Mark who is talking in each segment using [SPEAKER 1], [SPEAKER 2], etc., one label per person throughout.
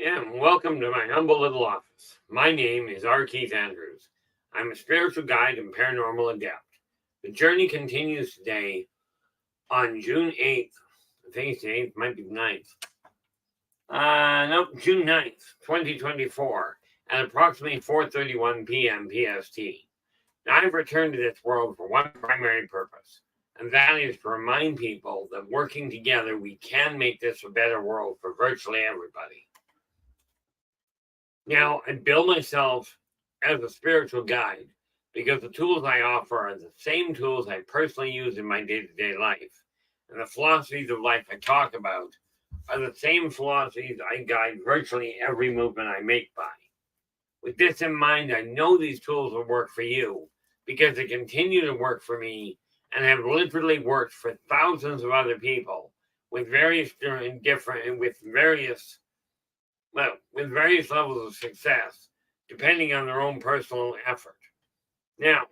[SPEAKER 1] And welcome to my humble little office. My name is R. Keith Andrews. I'm a spiritual guide and paranormal adept. The journey continues today on June 8th. I think it's the 8th, might be the 9th. Nope, June 9th, 2024, at approximately 4:31 p.m. PST. Now, I've returned to this world for one primary purpose, and that is to remind people that working together, we can make this a better world for virtually everybody. Now, I bill myself as a spiritual guide because the tools I offer are the same tools I personally use in my day-to-day life. And the philosophies of life I talk about are the same philosophies I guide virtually every movement I make by. With this in mind, I know these tools will work for you because they continue to work for me and have literally worked for thousands of other people with various levels of success, depending on their own personal effort. Now,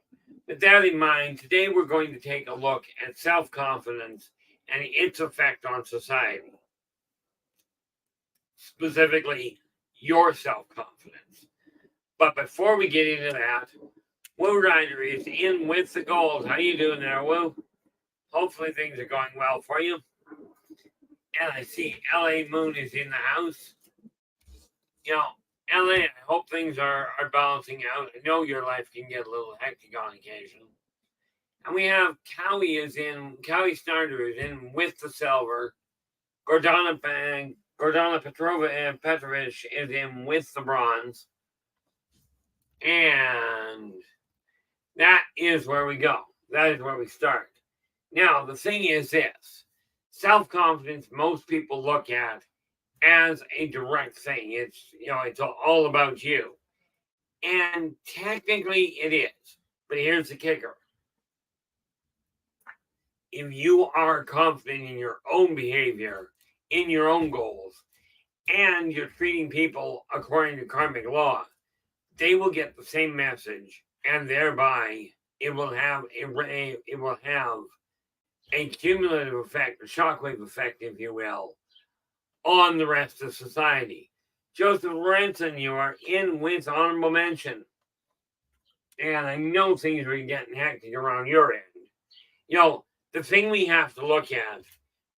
[SPEAKER 1] with that in mind, today we're going to take a look at self-confidence and its effect on society. Specifically, your self-confidence. But before we get into that, Woo Rider is in with the gold. How you doing there, Woo? Hopefully things are going well for you. And I see LA Moon is in the house. LA, I hope things are balancing out. I know your life can get a little hectic on occasion. And we have Cowie Snyder is in with the silver. Gordana Petrovich is in with the bronze. And that is where we go. That is where we start. Now, the thing is this. Self-confidence, most people look at as a direct thing. It's all about you. And technically it is. But here's the kicker. If you are confident in your own behavior, in your own goals, and you're treating people according to karmic law, they will get the same message, and thereby it will have a cumulative effect, a shockwave effect, if you will, on the rest of society. Joseph Ranson, you are in with honorable mention. And I know things are getting hectic around your end. The thing we have to look at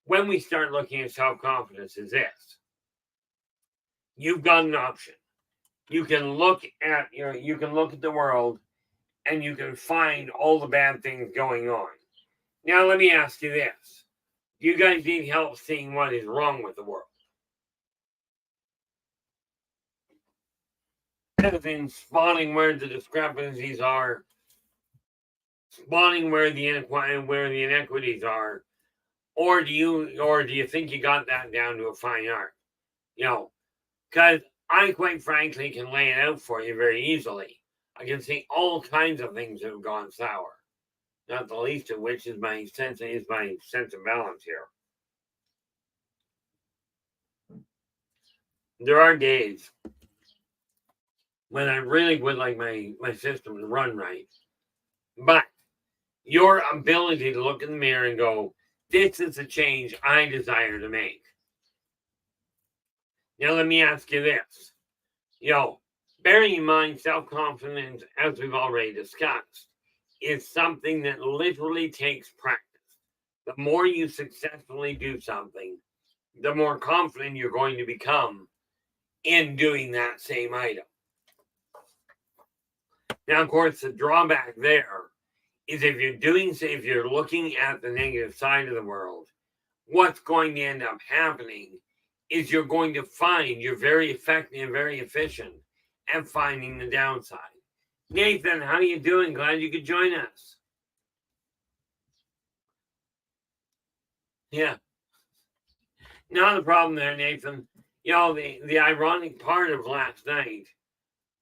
[SPEAKER 1] when we start looking at self-confidence is this. You've got an option. You can look at the world and you can find all the bad things going on. Now let me ask you this. Do you guys need help seeing what is wrong with the world? As in spotting where the discrepancies are, spotting where the inequities are, or do you think you got that down to a fine art? Because I quite frankly can lay it out for you very easily. I can see all kinds of things that have gone sour. Not the least of which is my sense of balance here. There are days when I really would like my system to run right. But your ability to look in the mirror and go, this is the change I desire to make. Now let me ask you this. Bearing in mind self-confidence, as we've already discussed, is something that literally takes practice. The more you successfully do something, the more confident you're going to become in doing that same item. Now, of course, the drawback there is if you're looking at the negative side of the world, what's going to end up happening is you're going to find you're very effective and very efficient at finding the downside. Nathan, how are you doing? Glad you could join us. Yeah. Not a problem there, Nathan. The ironic part of last night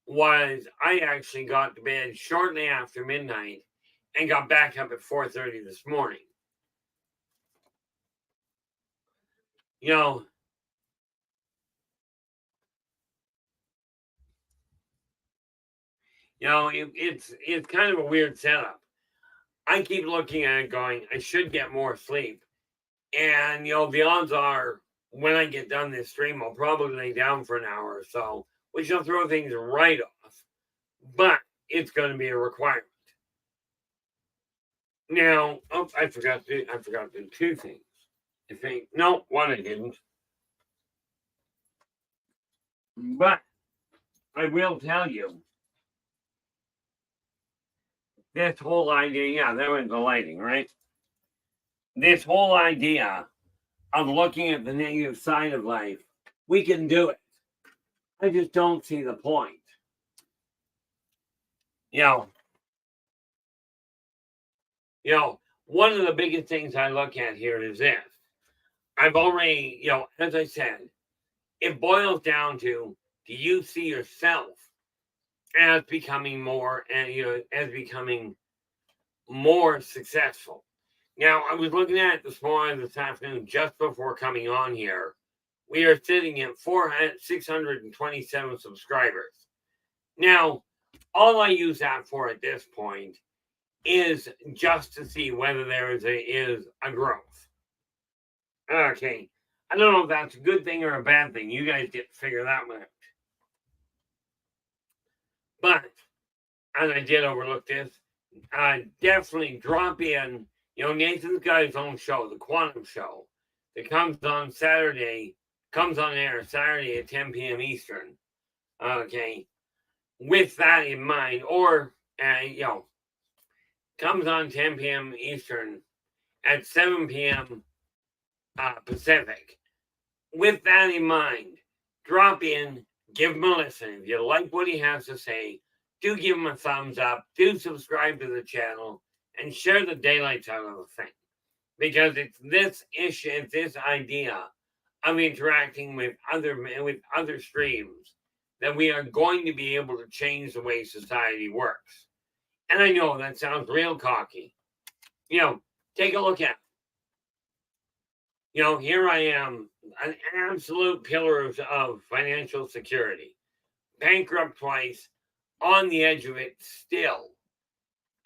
[SPEAKER 1] was I actually got to bed shortly after midnight and got back up at 4:30 this morning. It's kind of a weird setup. I keep looking at it going, I should get more sleep. And, the odds are when I get done this stream, I'll probably lay down for an hour or so, which will throw things right off. But it's going to be a requirement. Now, I forgot to do two things. I think one I didn't. But I will tell you, this whole idea, there was the lighting, right? This whole idea of looking at the negative side of life, we can do it. I just don't see the point. One of the biggest things I look at here is this. I've already, as I said, it boils down to, do you see yourself as becoming more successful? Now, I was looking at it this afternoon, just before coming on here. We are sitting at 627 subscribers. Now, all I use that for at this point is just to see whether there is a growth. Okay. I don't know if that's a good thing or a bad thing. You guys get to figure that one out. But, as I did overlook this, definitely drop in. Nathan's got his own show, the Quantum Show, that comes on air Saturday at 10 p.m. Eastern. Okay. With that in mind, or, comes on 10 p.m. Eastern at 7 p.m. Pacific. With that in mind, drop in, give him a listen. If you like what he has to say, do give him a thumbs up, do subscribe to the channel, and share the daylights out of the thing. Because it's this issue, it's this idea of interacting with other streams that we are going to be able to change the way society works. And I know that sounds real cocky. Take a look at it. Here I am, an absolute pillar of financial security, bankrupt twice, on the edge of it still.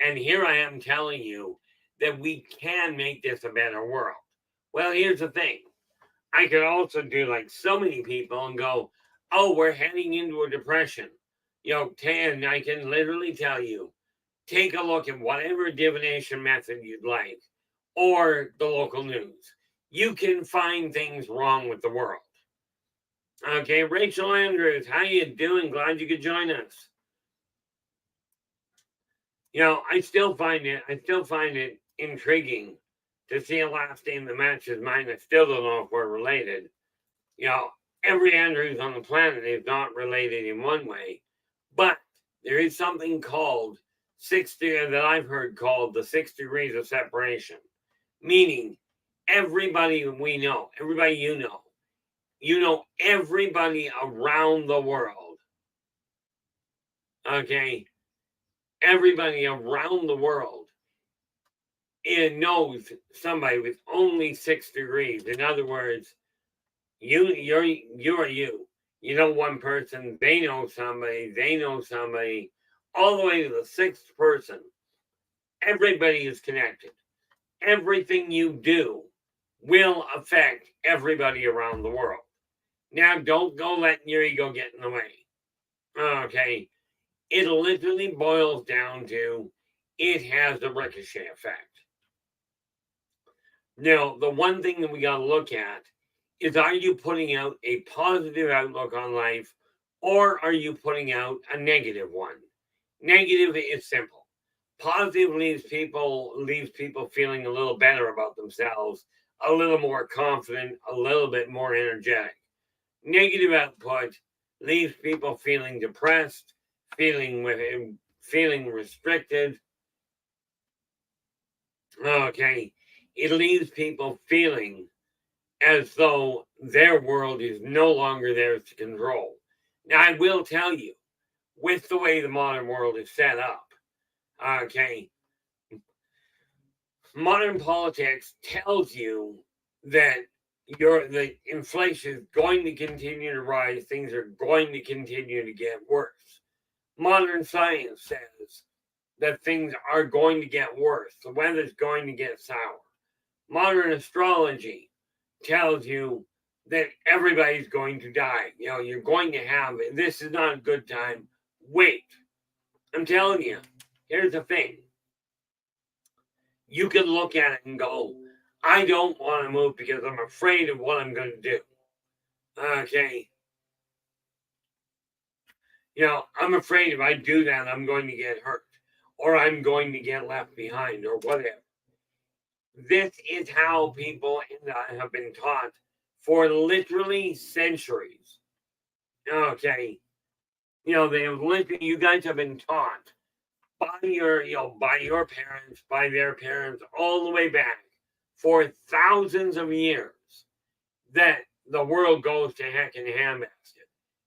[SPEAKER 1] And here I am telling you that we can make this a better world. Well, here's the thing. I could also do like so many people and go, oh, we're heading into a depression. And I can literally tell you, take a look at whatever divination method you'd like, or the local news. You can find things wrong with the world. Okay, Rachel Andrews, how you doing? Glad you could join us. I still find it intriguing to see a last name that matches mine. I still don't know if we're related. Every Andrews on the planet is not related in one way, but there is something called that I've heard called the 6 degrees of separation, meaning everybody we know, everybody you know everybody around the world. Okay, everybody around the world knows somebody with only 6 degrees. In other words, you are you. You know one person, they know somebody, all the way to the 6th person. Everybody is connected. Everything you do will affect everybody around the world. Now, don't go letting your ego get in the way. Okay. It literally boils down to, it has a ricochet effect. Now, the one thing that we got to look at is, are you putting out a positive outlook on life, or are you putting out a negative one? Negative is simple. Positive leaves people feeling a little better about themselves, a little more confident, a little bit more energetic. Negative output leaves people feeling depressed, feeling restricted. Okay, it leaves people feeling as though their world is no longer theirs to control. Now, I will tell you, with the way the modern world is set up, okay, modern politics tells you that the inflation is going to continue to rise. Things are going to continue to get worse. Modern science says that things are going to get worse. The weather's going to get sour. Modern astrology tells you that everybody's going to die. You're going to have, this is not a good time. Wait. I'm telling you, here's the thing. You can look at it and go, I don't want to move because I'm afraid of what I'm going to do. Okay. I'm afraid if I do that, I'm going to get hurt or I'm going to get left behind or whatever. This is how people have been taught for literally centuries. Okay. They have literally, you guys have been taught by your parents, by their parents, all the way back for thousands of years that the world goes to heck in a handbasket.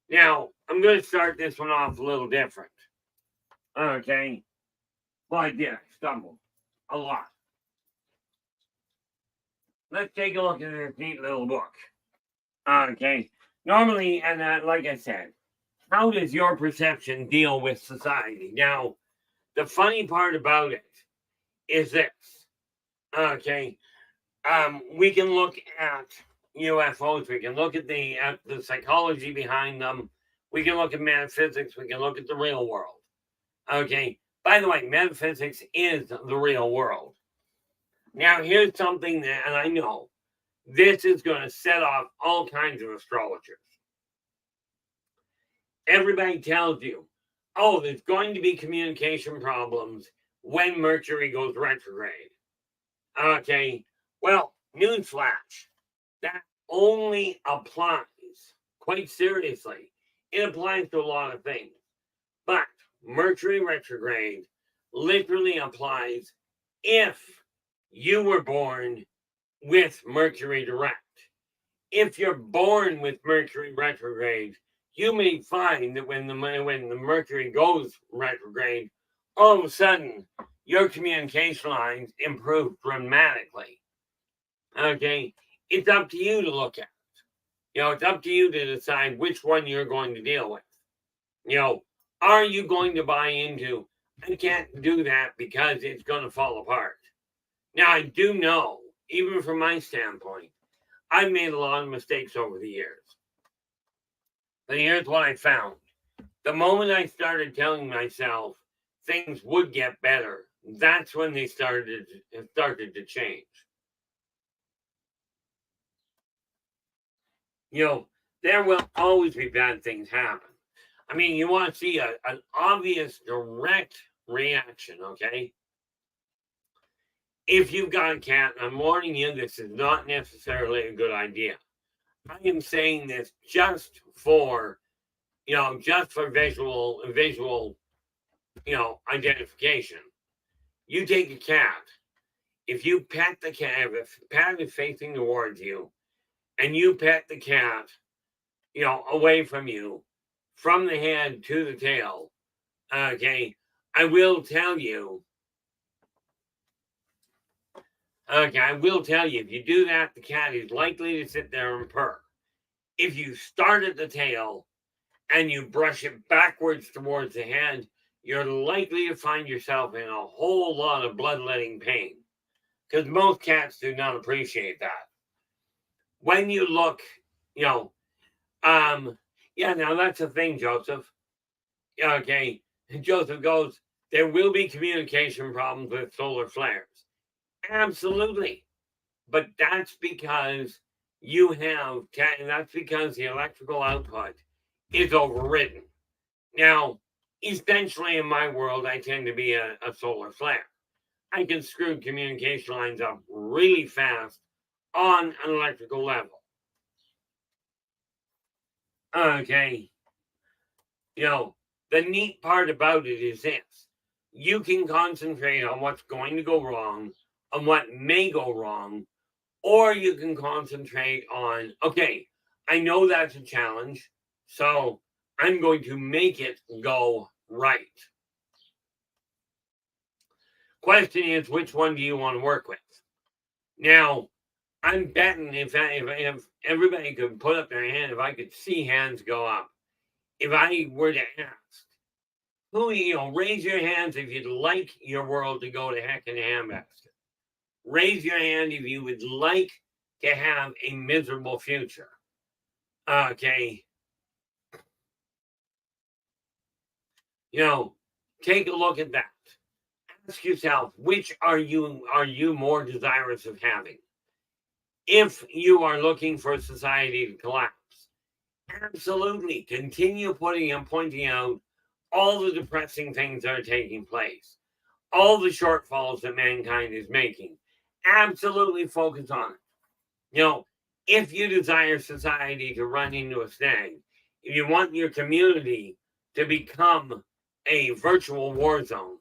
[SPEAKER 1] Now, I'm going to start this one off a little different. Okay. Well, I did. I stumbled a lot. Let's take a look at this neat little book. Okay. Normally, and like I said, how does your perception deal with society? Now, the funny part about it is this. Okay. We can look at UFOs. We can look at the psychology behind them. We can look at metaphysics. We can look at the real world. Okay. By the way, metaphysics is the real world. Now, here's something that, and I know this is going to set off all kinds of astrologers. Everybody tells you, oh, there's going to be communication problems when Mercury goes retrograde. Okay. Well, newsflash. That only applies, quite seriously. It applies to a lot of things. But Mercury retrograde literally applies if you were born with Mercury direct. If you're born with Mercury retrograde, you may find that when the Mercury goes retrograde, all of a sudden your communication lines improve dramatically. Okay, it's up to you to look at. It's up to you to decide which one you're going to deal with. Are you going to buy into, I can't do that because it's going to fall apart? Now, I do know, even from my standpoint, I've made a lot of mistakes over the years. But here's what I found. The moment I started telling myself things would get better, that's when they started to change. There will always be bad things happen. I mean, you want to see an obvious, direct reaction, okay? If you've got a cat, I'm warning you, this is not necessarily a good idea. I am saying this just for visual, identification. You take a cat. If you pet the cat, if the cat is facing towards you, and you pet the cat, away from you, from the head to the tail, okay, I will tell you, if you do that, the cat is likely to sit there and purr. If you start at the tail and you brush it backwards towards the head, you're likely to find yourself in a whole lot of bloodletting pain, because most cats do not appreciate that. When you look, now that's the thing, Joseph. Okay, Joseph goes, there will be communication problems with solar flares. Absolutely. But that's because that's because the electrical output is overridden. Now, essentially in my world, I tend to be a solar flare. I can screw communication lines up really fast on an electrical level. Okay. The neat part about it is this. You can concentrate on what's going to go wrong, on what may go wrong, or you can concentrate on, okay, I know that's a challenge, so I'm going to make it go right. Question is, which one do you want to work with? Now, I'm betting if everybody could put up their hand, if I could see hands go up, if I were to ask, raise your hands if you'd like your world to go to heck in a handbasket. Raise your hand if you would like to have a miserable future. Okay. Take a look at that. Ask yourself, which are you more desirous of having? If you are looking for society to collapse, absolutely continue putting and pointing out all the depressing things that are taking place, all the shortfalls that mankind is making. Absolutely focus on it. If you desire society to run into a snag, if you want your community to become a virtual war zone,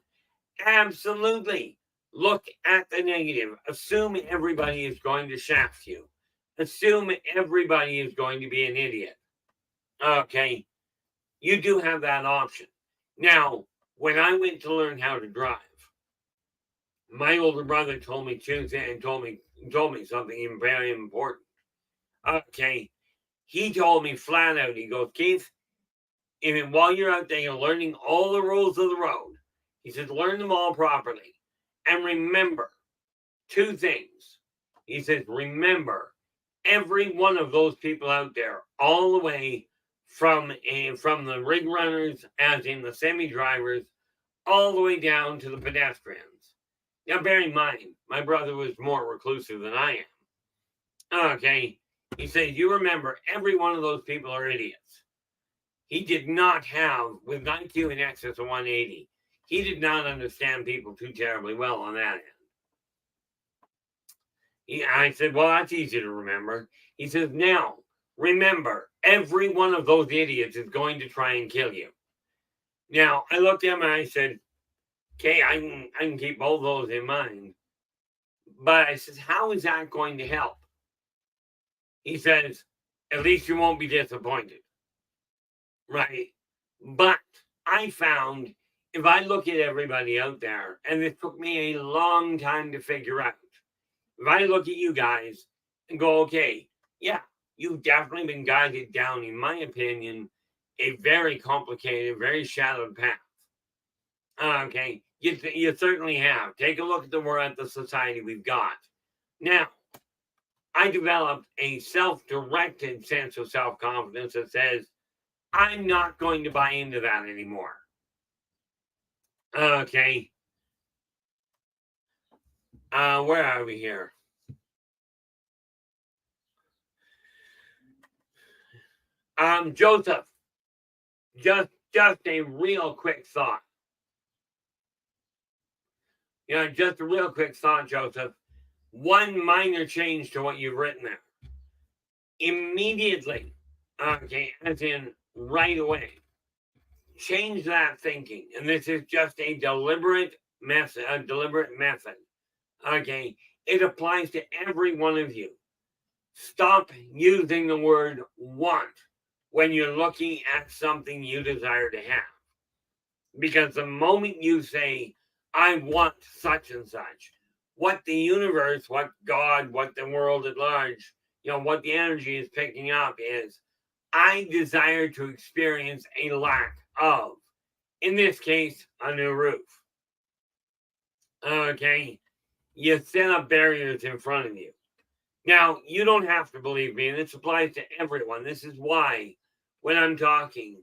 [SPEAKER 1] absolutely look at the negative. Assume everybody is going to shaft you. Assume everybody is going to be an idiot. Okay, you do have that option. Now, when I went to learn how to drive, my older brother told me Tuesday and told me something very important. Okay, he told me flat out. He goes, Keith, while you're out there, you're learning all the rules of the road. He says, learn them all properly, and remember two things. He says, remember every one of those people out there, all the way from the rig runners, as in the semi drivers, all the way down to the pedestrians. Now, bear in mind, my brother was more reclusive than I am. Okay, he says, you remember, every one of those people are idiots. He did not have, with an IQ in excess of 180, he did not understand people too terribly well on that end. I said, well, that's easy to remember. He says, now, remember, every one of those idiots is going to try and kill you. Now, I looked at him and I said, okay, I can keep all those in mind. But I said, how is that going to help? He says, at least you won't be disappointed. Right? But I found if I look at everybody out there, and it took me a long time to figure out, if I look at you guys and go, okay, yeah, you've definitely been guided down, in my opinion, a very complicated, very shadowed path. Okay, you certainly have. Take a look at the society we've got. Now, I developed a self-directed sense of self-confidence that says, I'm not going to buy into that anymore. Okay. Where are we here? Joseph, just a real quick thought. Just a real quick thought, Joseph. One minor change to what you've written there. Immediately, okay, as in right away, change that thinking. And this is just a deliberate method. Okay, it applies to every one of you. Stop using the word want when you're looking at something you desire to have. Because the moment you say, I want such and such, what the universe, what God, what the world at large, what the energy is picking up is, I desire to experience a lack of, in this case, a new roof. Okay, you set up barriers in front of you. Now, you don't have to believe me, and this applies to everyone. This is why, when I'm talking,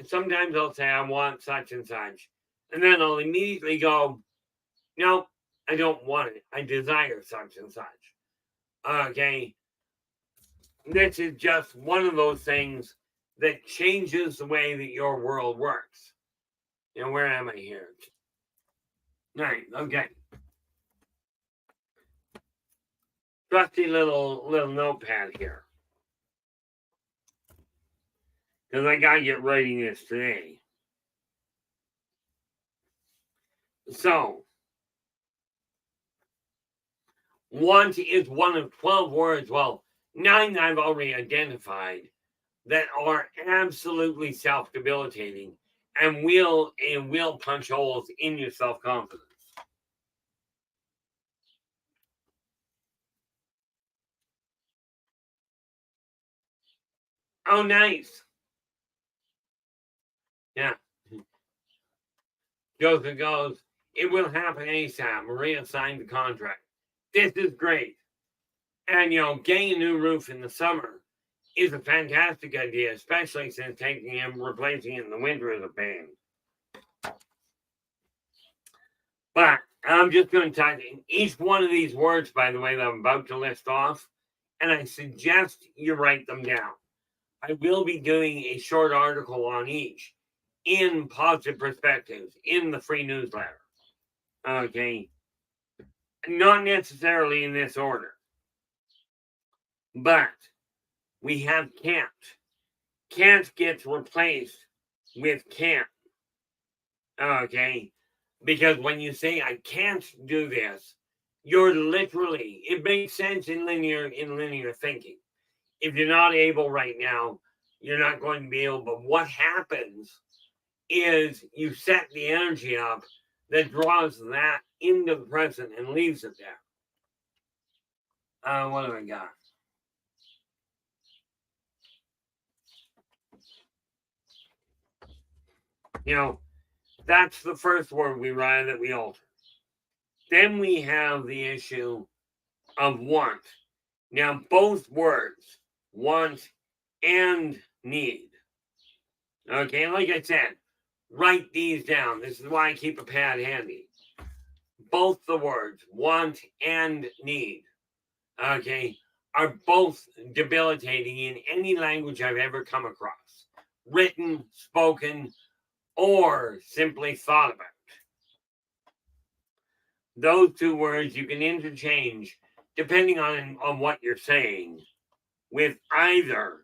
[SPEAKER 1] sometimes I'll say, I want such and such. And then I'll immediately go, no, I don't want it. I desire such and such. Okay. This is just one of those things that changes the way that your world works. Where am I here? All right. Okay. Trusty little notepad here. Because I got to get writing this today. So, want is one of 12 words. Well, 9 I've already identified that are absolutely self-debilitating and will punch holes in your self-confidence. Oh, nice. Yeah. Joseph goes, it will happen ASAP. Maria signed the contract. This is great. And, getting a new roof in the summer is a fantastic idea, especially since taking and replacing it in the winter is a pain. But I'm just going to type in each one of these words, by the way, that I'm about to list off, and I suggest you write them down. I will be doing a short article on each in Positive Perspectives in the free newsletter. Okay. Not necessarily in this order, but we have can't. Can't gets replaced with can't. Okay. Because when you say I can't do this, you're literally, it makes sense in linear thinking. If you're not able right now, you're not going to be able. But what happens is you set the energy up that draws that into the present and leaves it there. What do I got? You know, that's the first word we write that we alter. Then we have the issue of want. Now, both words, want and need. Okay, like I said, write these down. This is why I keep a pad handy. Both the words, want and need, okay, are both debilitating in any language I've ever come across. Written, spoken, or simply thought about. Those two words you can interchange depending on what you're saying with either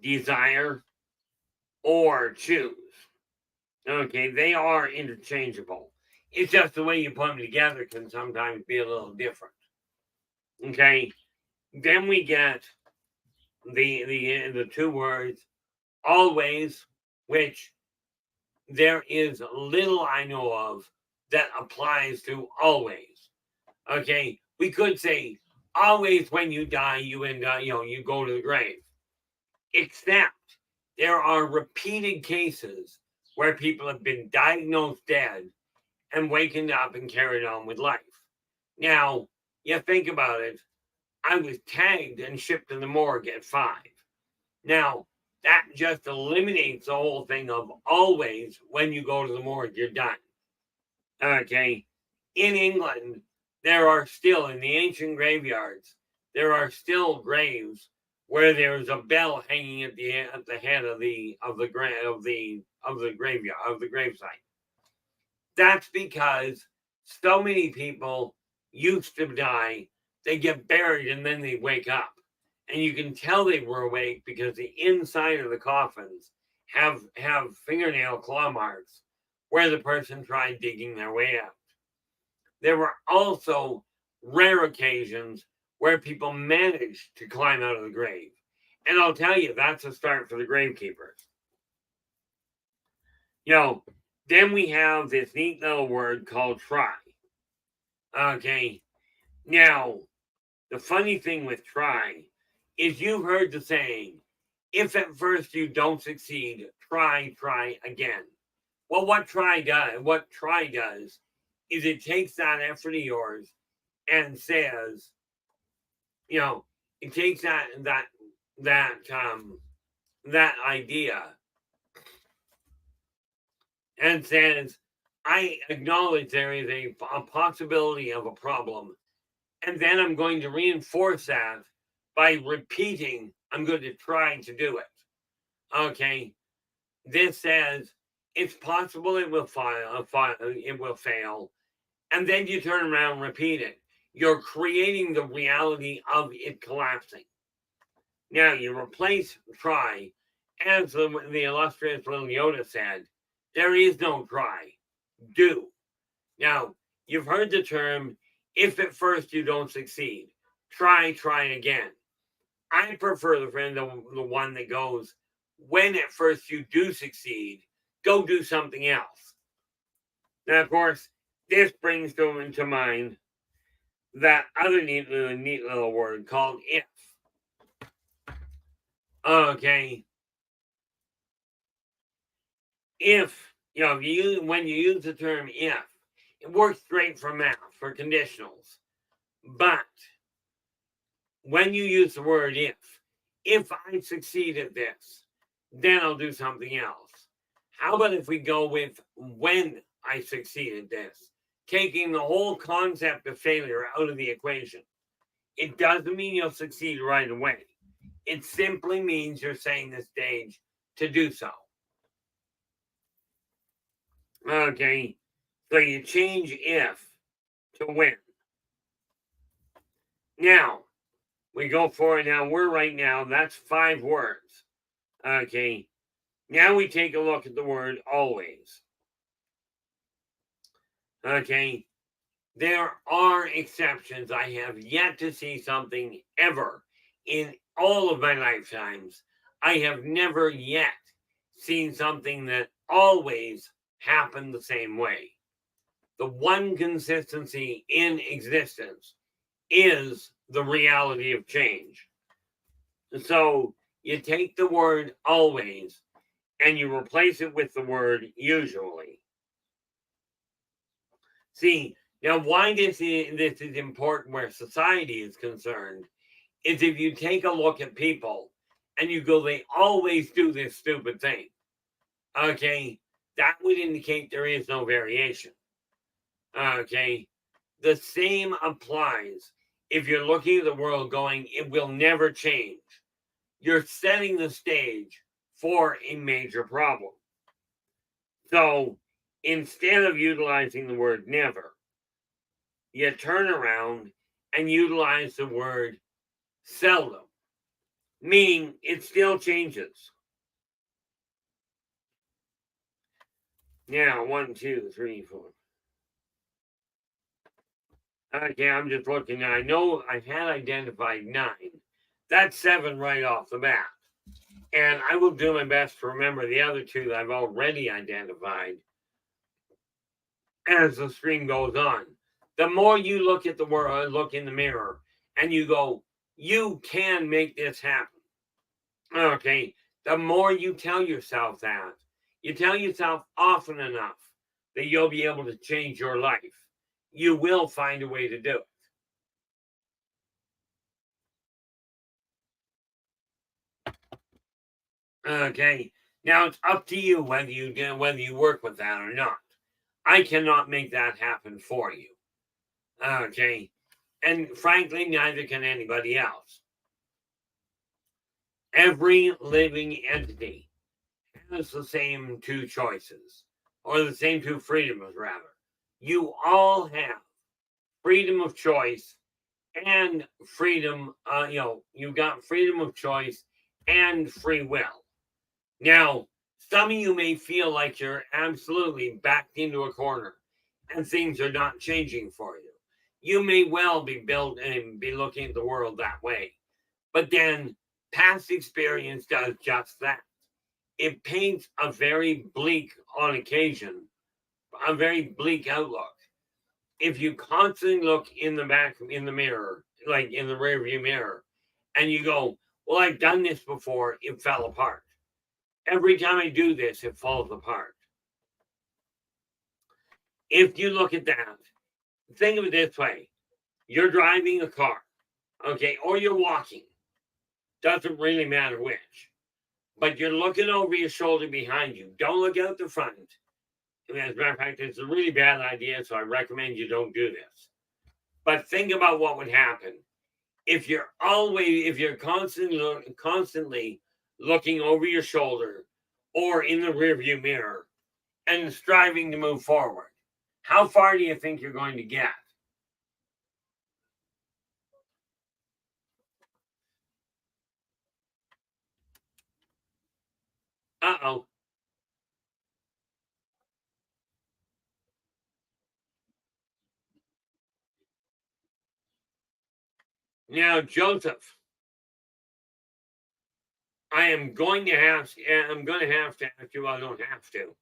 [SPEAKER 1] desire or choose. Okay, they are interchangeable. It's just the way you put them together can sometimes be a little different. Okay, then we get the two words always, which there is little I know of that applies to always. Okay, we could say always when you die, you end up, you go to the grave. Except there are repeated cases where people have been diagnosed dead and wakened up and carried on with life. Now, you think about it, I was tagged and shipped to the morgue at 5. Now, that just eliminates the whole thing of always when you go to the morgue, you're done. Okay. In England, there are still, in the ancient graveyards, there are still graves where there's a bell hanging at the head of the graveyard, of the gravesite. That's because so many people used to die, they get buried and then they wake up. And you can tell they were awake because the inside of the coffins have fingernail claw marks where the person tried digging their way out. There were also rare occasions where people managed to climb out of the grave. And I'll tell you, that's a start for the gravekeepers. Then we have this neat little word called try. Okay. Now, the funny thing with try is you've heard the saying, if at first you don't succeed, try again. Well, what try does is it takes that effort of yours and says, it takes that idea and says, I acknowledge there is a possibility of a problem, and then I'm going to reinforce that by repeating, I'm going to try to do it. Okay, this says it's possible it will fail, and then you turn around and repeat it. You're creating the reality of it collapsing. Now you replace try, as the illustrious little Yoda said, there is no try, do. Now, you've heard the term, if at first you don't succeed, try again. I prefer the one that goes, when at first you do succeed, go do something else. Now, of course, this brings to mind that other neat little word called if. Okay. If, when you use the term if, it works great for math, for conditionals. But when you use the word if, if I succeed at this, then I'll do something else. How about if we go with when I succeed at this, taking the whole concept of failure out of the equation? It doesn't mean you'll succeed right away. It simply means you're setting the stage to do so. Okay, so you change if to when. Now, we go for it now. We're right now, that's 5 words. Okay, now we take a look at the word always. Okay, there are exceptions. I have yet to see something ever in all of my lifetimes. I have never yet seen something that always happened the same way. The one consistency in existence is the reality of change. So you take the word always and you replace it with the word usually. See, now why this is important where society is concerned is if you take a look at people and you go, they always do this stupid thing. Okay, that would indicate there is no variation. Okay, the same applies if you're looking at the world going, it will never change. You're setting the stage for a major problem. So instead of utilizing the word never, you turn around and utilize the word seldom, meaning it still changes. Now, 1, 2, 3, 4. Okay, I'm just looking. I know I had identified 9. That's 7 right off the bat. And I will do my best to remember the other 2 that I've already identified as the stream goes on. The more you look at the world, look in the mirror, and you go, you can make this happen. Okay, the more you tell yourself that, you tell yourself often enough that you'll be able to change your life. You will find a way to do it. Okay, now it's up to you whether you work with that or not. I cannot make that happen for you. Okay, and frankly, neither can anybody else. Every living entity has the same 2 choices, or the same 2 freedoms, rather. You all have freedom of choice and freedom, you've got freedom of choice and free will. Now, some of you may feel like you're absolutely backed into a corner and things are not changing for you. You may well be built and be looking at the world that way. But then past experience does just that. It paints a very bleak, on occasion, a very bleak outlook. If you constantly look in the mirror, like in the rearview mirror, and you go, well, I've done this before, it fell apart. Every time I do this, it falls apart. If you look at that, think of it this way. You're driving a car, okay, or you're walking. Doesn't really matter which. But you're looking over your shoulder behind you. Don't look out the front. As a matter of fact, it's a really bad idea, so I recommend you don't do this. But think about what would happen if you're constantly looking over your shoulder or in the rearview mirror and striving to move forward. How far do you think you're going to get? Uh-oh. Now, Joseph, I'm going to have to ask you, I don't have to.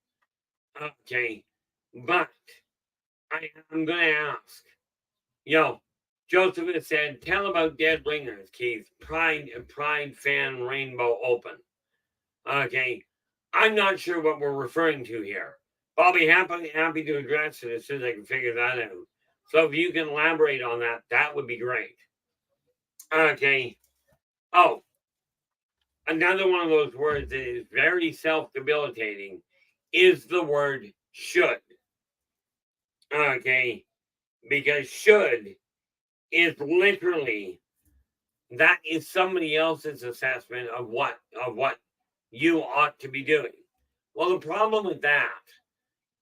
[SPEAKER 1] Okay. But I'm going to ask. Joseph has said, tell about Dead Ringers, Keith. Pride Fan Rainbow Open. Okay. I'm not sure what we're referring to here. But I'll be happy to address it as soon as I can figure that out. So if you can elaborate on that, that would be great. Okay. Oh, Another one of those words that is very self-debilitating is the word should. Okay, because should is literally, that is somebody else's assessment of what you ought to be doing. Well, the problem with that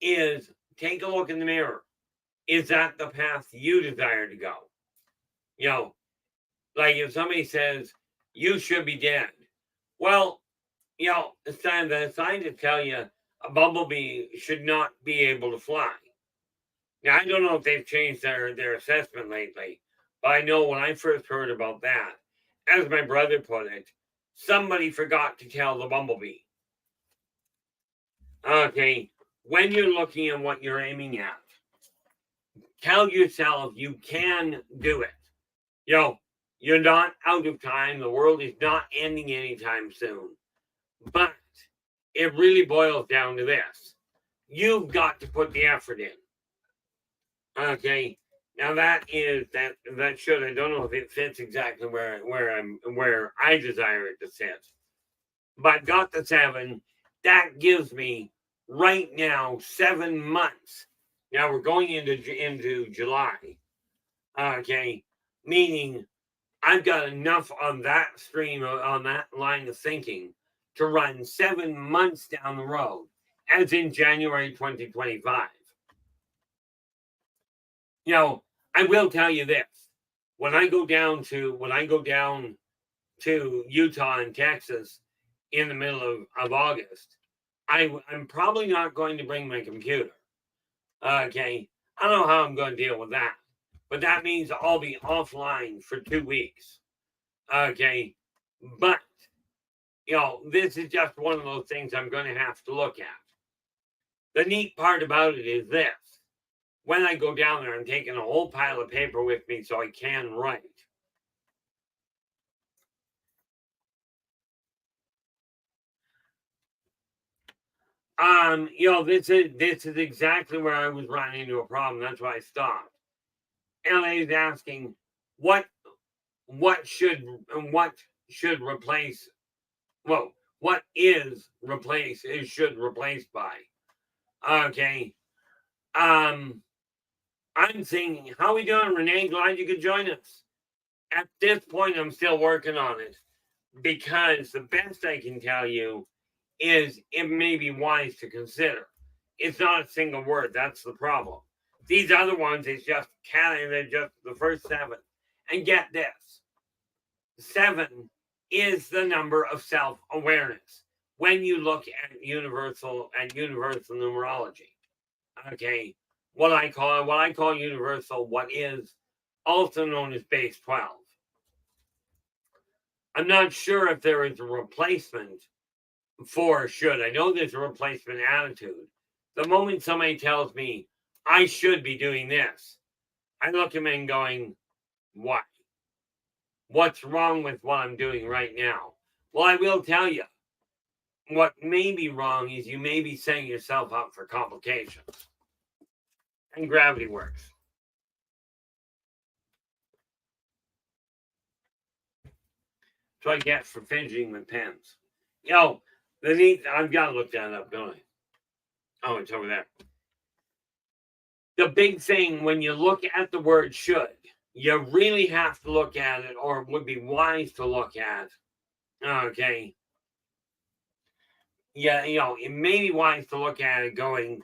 [SPEAKER 1] is, take a look in the mirror. Is that the path you desire to go? You know, like if somebody says you should be dead, well, it's time that it's time to tell you a bumblebee should not be able to fly. Now, I don't know if they've changed their assessment lately, but I know when I first heard about that, as my brother put it, somebody forgot to tell the bumblebee. Okay, when you're looking at what you're aiming at, tell yourself you can do it. You're not out of time. The world is not ending anytime soon. But it really boils down to this. You've got to put the effort in. Okay. Now that should, I don't know if it fits exactly where I desire it to sit. But got the 7. That gives me right now 7 months. Now we're going into July. Okay. Meaning I've got enough on that stream, on that line of thinking, to run 7 months down the road, as in January 2025. I will tell you this. When I go down to Utah and Texas in the middle of August, I'm probably not going to bring my computer. Okay. I don't know how I'm going to deal with that. But that means I'll be offline for 2 weeks. Okay. But, this is just one of those things I'm going to have to look at. The neat part about it is this. When I go down there, I'm taking a whole pile of paper with me so I can write. This is exactly where I was running into a problem. That's why I stopped. LA is asking what should replace, what is should replace by. Okay. I'm thinking, how are we doing, Renee? Glad you could join us. At this point, I'm still working on it, because the best I can tell you is it may be wise to consider. It's not a single word. That's the problem. These other ones, it's just they're just the first 7. And get this. 7 is the number of self-awareness when you look at universal numerology. Okay. What I call universal, what is also known as base 12. I'm not sure if there is a replacement for should. I know there's a replacement attitude. The moment somebody tells me I should be doing this, I look at them and going, why? What's wrong with what I'm doing right now? Well, I will tell you, what may be wrong is you may be setting yourself up for complications. And gravity works. So I get for fidgeting with pens. I've got to look that up, don't I? Oh, it's over there. The big thing when you look at the word should, you really have to look at it, or it would be wise to look at. Okay. Yeah, it may be wise to look at it going,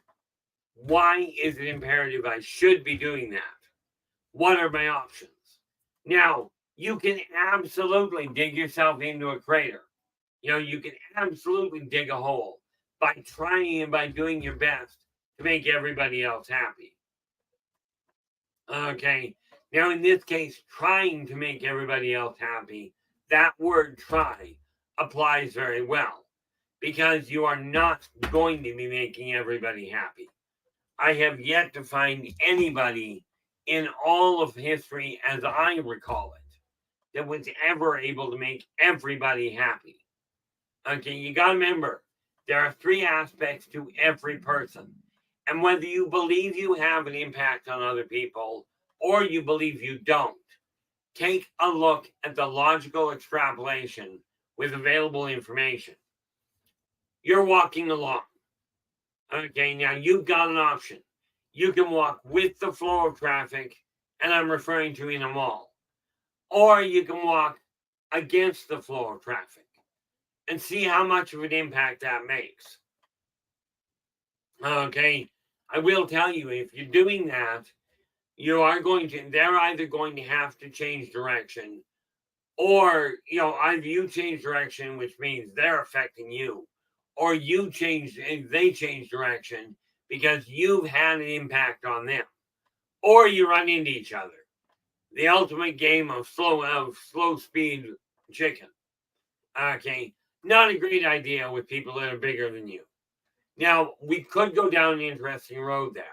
[SPEAKER 1] why is it imperative I should be doing that? What are my options? Now, you can absolutely dig yourself into a crater. You can absolutely dig a hole by trying and by doing your best to make everybody else happy. Okay. Now, in this case, trying to make everybody else happy, that word try applies very well, because you are not going to be making everybody happy. I have yet to find anybody in all of history, as I recall it, that was ever able to make everybody happy. Okay, you got to remember, there are 3 aspects to every person. And whether you believe you have an impact on other people or you believe you don't, take a look at the logical extrapolation with available information. You're walking along. Okay, now you've got an option. You can walk with the flow of traffic, and I'm referring to in a mall, or you can walk against the flow of traffic and see how much of an impact that makes. Okay, I will tell you, if you're doing that, they're either going to have to change direction, or, either you change direction, which means they're affecting you, or they change direction because you've had an impact on them, or you run into each other. The ultimate game of slow speed chicken. Okay, not a great idea with people that are bigger than you. Now, we could go down an interesting road there,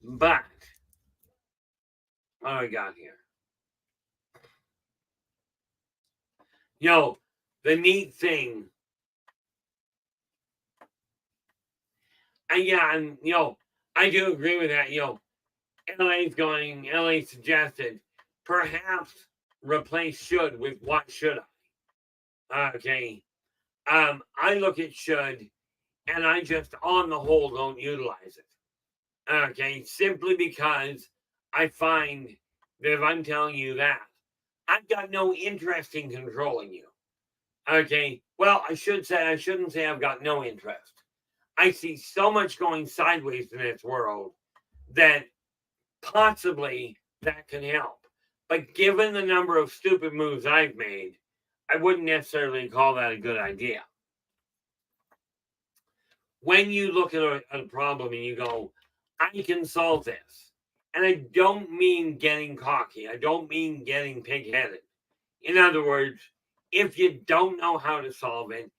[SPEAKER 1] but what do I got here? The neat thing, and I do agree with that. LA suggested perhaps replace should with what should I? Okay. I look at should, and I just, on the whole, don't utilize it. Okay. Simply because I find that if I'm telling you that, I've got no interest in controlling you. Okay. Well, I shouldn't say I've got no interest. I see so much going sideways in this world that possibly that can help. But given the number of stupid moves I've made, I wouldn't necessarily call that a good idea. When you look at a problem and you go, I can solve this. And I don't mean getting cocky. I don't mean getting pig-headed. In other words, if you don't know how to solve it,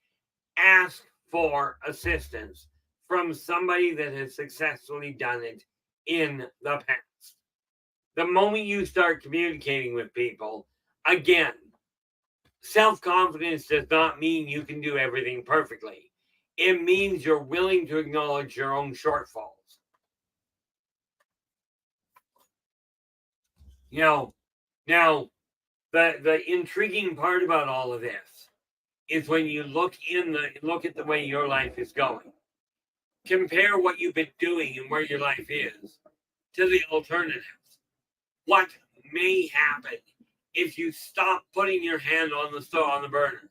[SPEAKER 1] ask for assistance from somebody that has successfully done it in the past. The moment you start communicating with people, again, self-confidence does not mean you can do everything perfectly. It means you're willing to acknowledge your own shortfalls. Now, the intriguing part about all of this is when you look at the way your life is going. Compare what you've been doing and where your life is to the alternatives. What may happen if you stop putting your hand on the burner?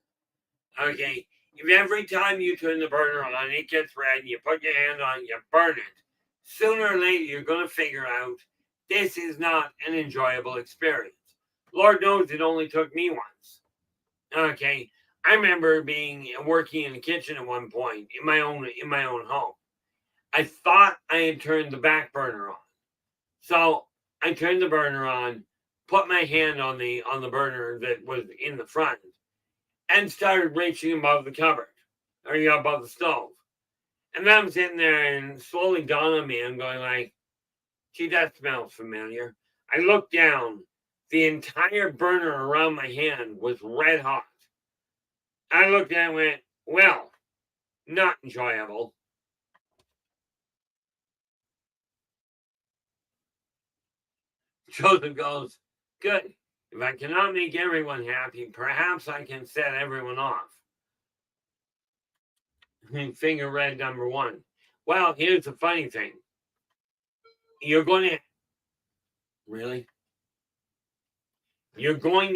[SPEAKER 1] Okay, if every time you turn the burner on, it gets red, you put your hand on it, you burn it, sooner or later you're going to figure out this is not an enjoyable experience. Lord knows it only took me once. Okay, I remember working in the kitchen at one point in my own home. I thought I had turned the back burner on, so I turned the burner on, put my hand on the burner that was in the front, and started reaching above the cupboard, or above the stove. And then I'm sitting there, and slowly dawned on me, I'm going like, gee, that smells familiar. I looked down. The entire burner around my hand was red hot. I looked at it and went, well, not enjoyable. Joseph goes, good. If I cannot make everyone happy, perhaps I can set everyone off. Finger red number one. Well, here's the funny thing. You're going to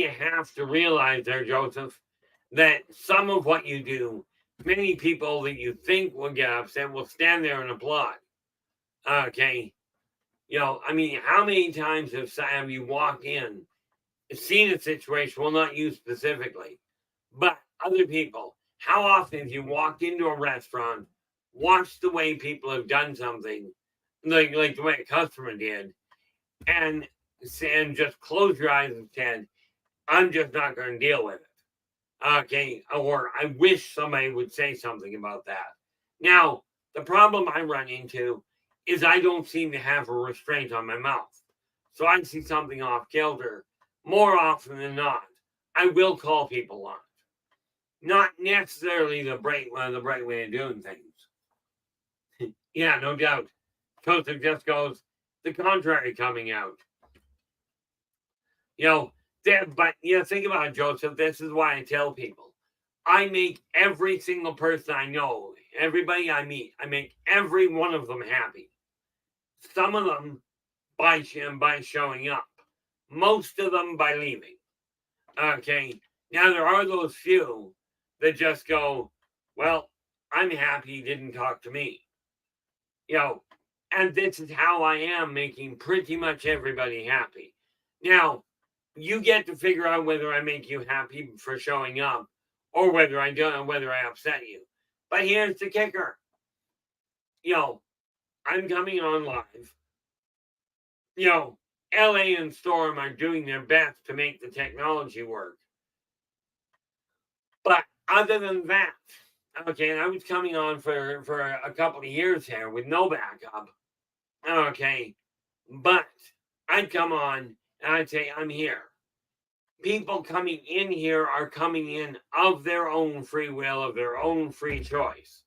[SPEAKER 1] have to realize there, Joseph, that some of what you do, many people that you think will get upset will stand there and applaud. Okay. How many times have you walked in, seen a situation, well, not you specifically, but other people? How often have you walked into a restaurant, watched the way people have done something, like the way a customer did, and just close your eyes and said, I'm just not going to deal with it. Okay, or I wish somebody would say something about that. Now, the problem I run into is I don't seem to have a restraint on my mouth. So I see something off kilter. More often than not, I will call people on it. Not necessarily the right way of doing things. Yeah, no doubt. Joseph just goes, the contrary coming out. Think about it, Joseph. This is why I tell people, I make every single person I know, everybody I meet, I make every one of them happy. Some of them by showing up. Most of them by leaving. Okay. Now there are those few that just go, well, I'm happy you didn't talk to me. And this is how I am making pretty much everybody happy. Now, you get to figure out whether I make you happy for showing up or whether I don't, whether I upset you. But here's the kicker. I'm coming on live. LA and Storm are doing their best to make the technology work. But other than that, okay, and I was coming on for a couple of years here with no backup. Okay, but I'd come on and I'd say, I'm here. People coming in here are coming in of their own free will, of their own free choice.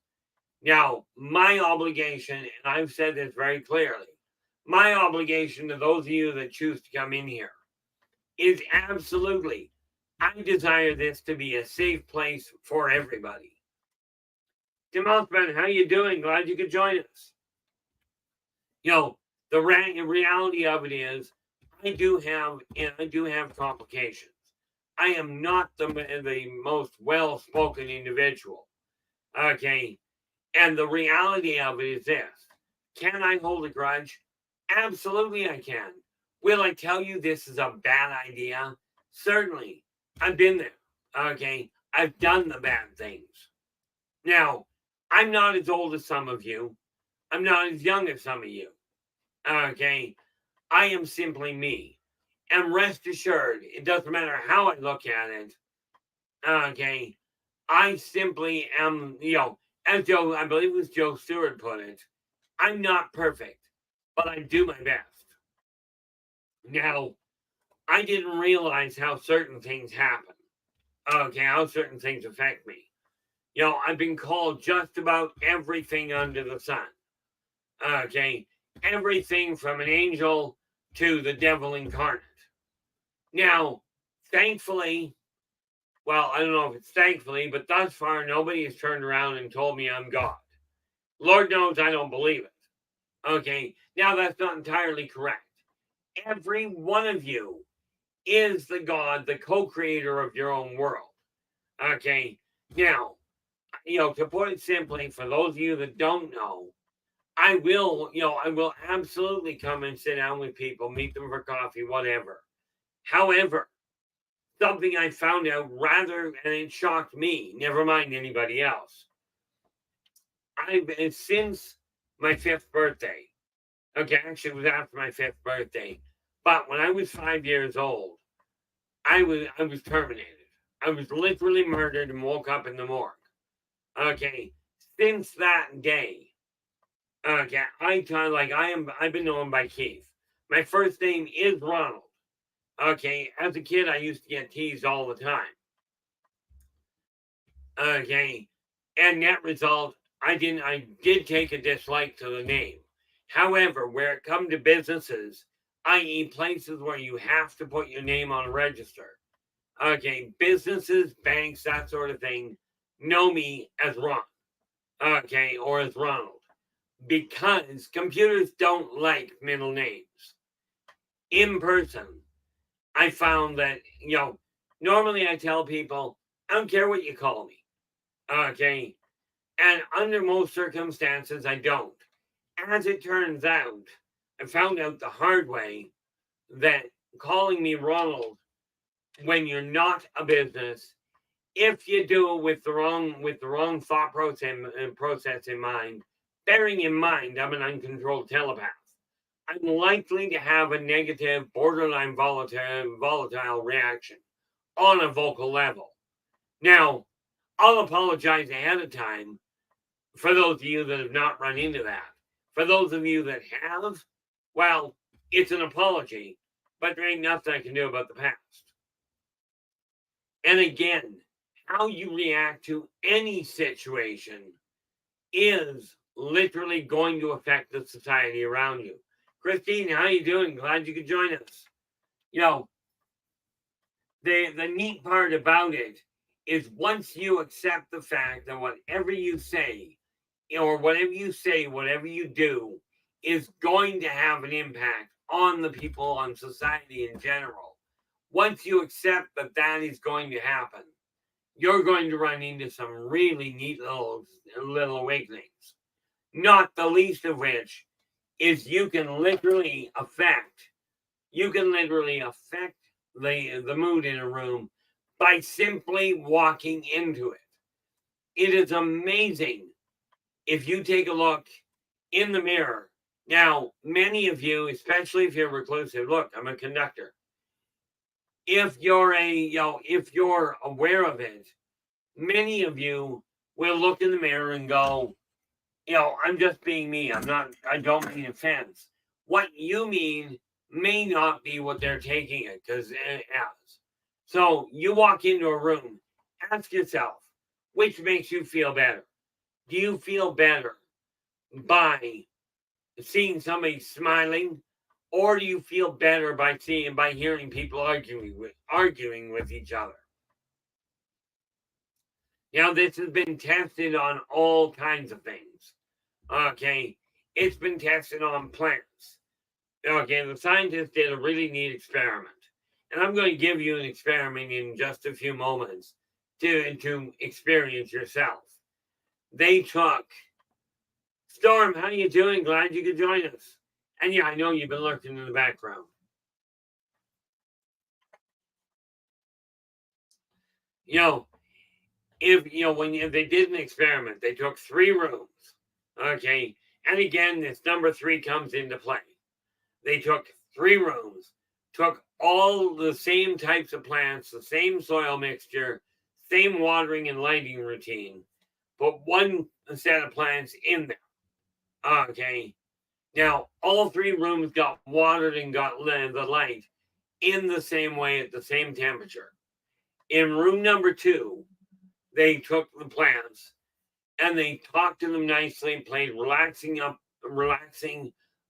[SPEAKER 1] Now, my obligation, and I've said this very clearly, my obligation to those of you that choose to come in here is absolutely, I desire this to be a safe place for everybody. Tim Osman, how you doing? Glad you could join us. The reality of it is, I do have complications. I am not the most well-spoken individual. Okay. And the reality of it is this. Can I hold a grudge? Absolutely I can. Will I tell you this is a bad idea? Certainly. I've been there. Okay. I've done the bad things. Now, I'm not as old as some of you. I'm not as young as some of you. Okay. I am simply me. And rest assured, it doesn't matter how I look at it. Okay. I simply am, as I believe it was Joe Stewart put it, I'm not perfect, but I do my best. Now, I didn't realize how certain things happen. Okay, how certain things affect me. I've been called just about everything under the sun. Okay, everything from an angel to the devil incarnate. Now, thankfully, well, I don't know if it's thankfully, but thus far, nobody has turned around and told me I'm God. Lord knows I don't believe it. Okay, now that's not entirely correct. Every one of you is the God, the co-creator of your own world. Okay, now, to put it simply, for those of you that don't know, I will absolutely come and sit down with people, meet them for coffee, whatever. However, something I found out and it shocked me, never mind anybody else. Since my 5th birthday, okay, actually it was after my 5th birthday, but when I was 5 years old, I was terminated. I was literally murdered and woke up in the morgue. Okay, since that day, okay, I've been known by Keith. My first name is Ronald. Okay, as a kid, I used to get teased all the time. Okay, and net result, I did take a dislike to the name. However, where it comes to businesses, i.e. places where you have to put your name on a register, okay, businesses, banks, that sort of thing, know me as Ron, okay, or as Ronald, because computers don't like middle names. In person, I found that, normally I tell people, I don't care what you call me, okay, and under most circumstances, I don't. As it turns out, I found out the hard way that calling me Ronald when you're not a business, if you do it with the wrong thought process in mind, bearing in mind I'm an uncontrolled telepath, I'm likely to have a negative, borderline volatile reaction on a vocal level. Now, I'll apologize ahead of time for those of you that have not run into that. For those of you that have, well, it's an apology, but there ain't nothing I can do about the past. And again, how you react to any situation is literally going to affect the society around you. Christine, how you doing? Glad you could join us. The neat part about it is once you accept the fact that whatever you say, whatever you do, is going to have an impact on the people, on society in general. Once you accept that that is going to happen, you're going to run into some really neat little awakenings. Not the least of which is you can literally affect the mood in a room by simply walking into it. It is amazing if you take a look in the mirror. Now, many of you, especially if you're reclusive, look, I'm a conductor. If you're if you're aware of it, many of you will look in the mirror and go, I'm just being me. I don't mean offense. What you mean may not be what they're taking it as. So you walk into a room, ask yourself, which makes you feel better? Do you feel better by seeing somebody smiling, or do you feel better by hearing people arguing with each other? Now, this has been tested on all kinds of things. Okay, it's been tested on plants. Okay, the scientists did a really neat experiment, and I'm going to give you an experiment in just a few moments to experience yourself. They took Storm. How you doing? Glad you could join us. And yeah, I know you've been lurking in the background. When they did an experiment, they took 3 rooms. Okay, and again, this number 3 comes into play. They took 3 rooms, took all the same types of plants, the same soil mixture, same watering and lighting routine, put one set of plants in there. Okay, now all 3 rooms got watered and got the light in the same way at the same temperature. In room number 2, they took the plants and they talked to them nicely, played relaxing,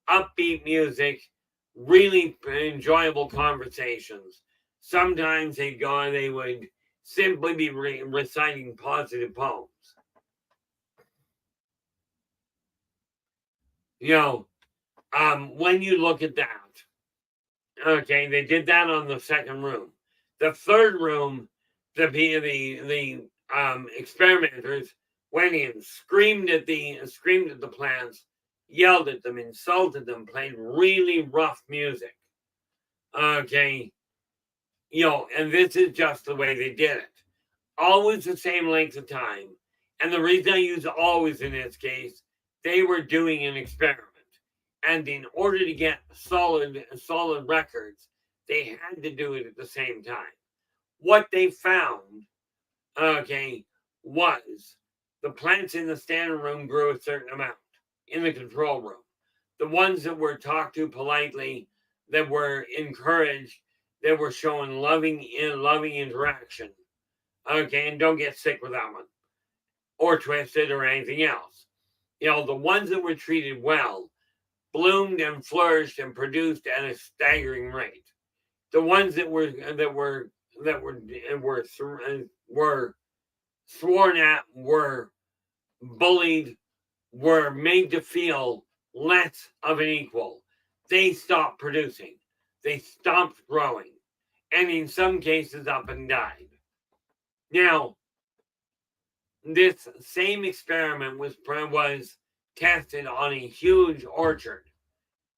[SPEAKER 1] upbeat music, really enjoyable conversations. Sometimes they would simply be reciting positive poems. When you look at that, okay, they did that on the 2nd room. The 3rd room, the experimenters went in, screamed at the plants, yelled at them, insulted them, played really rough music. Okay, and this is just the way they did it. Always the same length of time. And the reason I use always in this case, they were doing an experiment. And in order to get solid records, they had to do it at the same time. What they found, okay, was the plants in the standing room grew a certain amount in the control room. The ones that were talked to politely, that were encouraged, that were showing loving interaction. Okay, and don't get sick with that one, or twisted or anything else. The ones that were treated well bloomed and flourished and produced at a staggering rate. The ones that were sworn at, were bullied, were made to feel less of an equal. They stopped producing. They stopped growing, and in some cases up and died. Now, this same experiment was tested on a huge orchard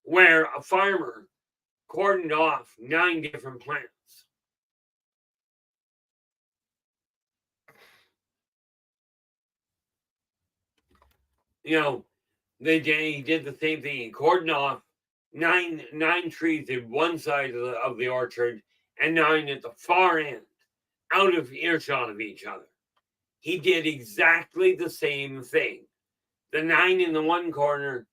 [SPEAKER 1] where a farmer cordoned off 9 different plants. He did the same thing. He cordoned off nine trees at one side of the orchard and 9 at the far end, out of earshot of each other. He did exactly the same thing. The 9 in the one corner,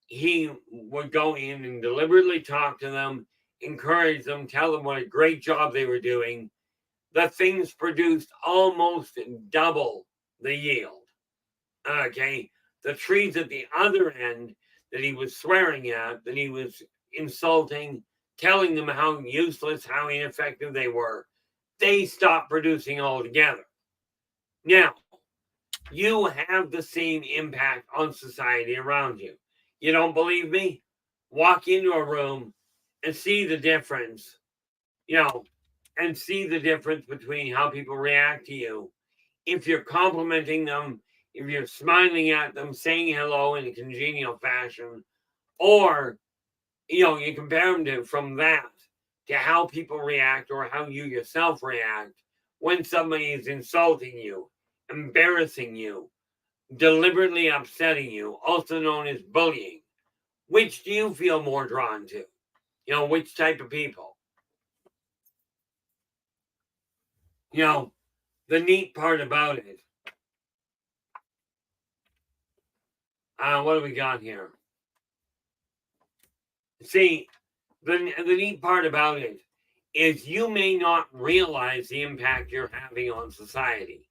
[SPEAKER 1] he would go in and deliberately talk to them, encourage them, tell them what a great job they were doing. The things produced almost double the yield. Okay, the trees at the other end that he was swearing at, that he was insulting, telling them how useless, how ineffective they were, they stopped producing altogether. Now, you have the same impact on society around you. You don't believe me? Walk into a room and see the difference, you know, and see the difference between how people react to you. If you're complimenting them, if you're smiling at them, saying hello in a congenial fashion, or, you compare them from that to how people react or how you yourself react when somebody is insulting you, embarrassing you, deliberately upsetting you, also known as bullying. Which do you feel more drawn to? Which type of people? The neat part about it. What do we got here? See, the neat part about it is you may not realize the impact you're having on society.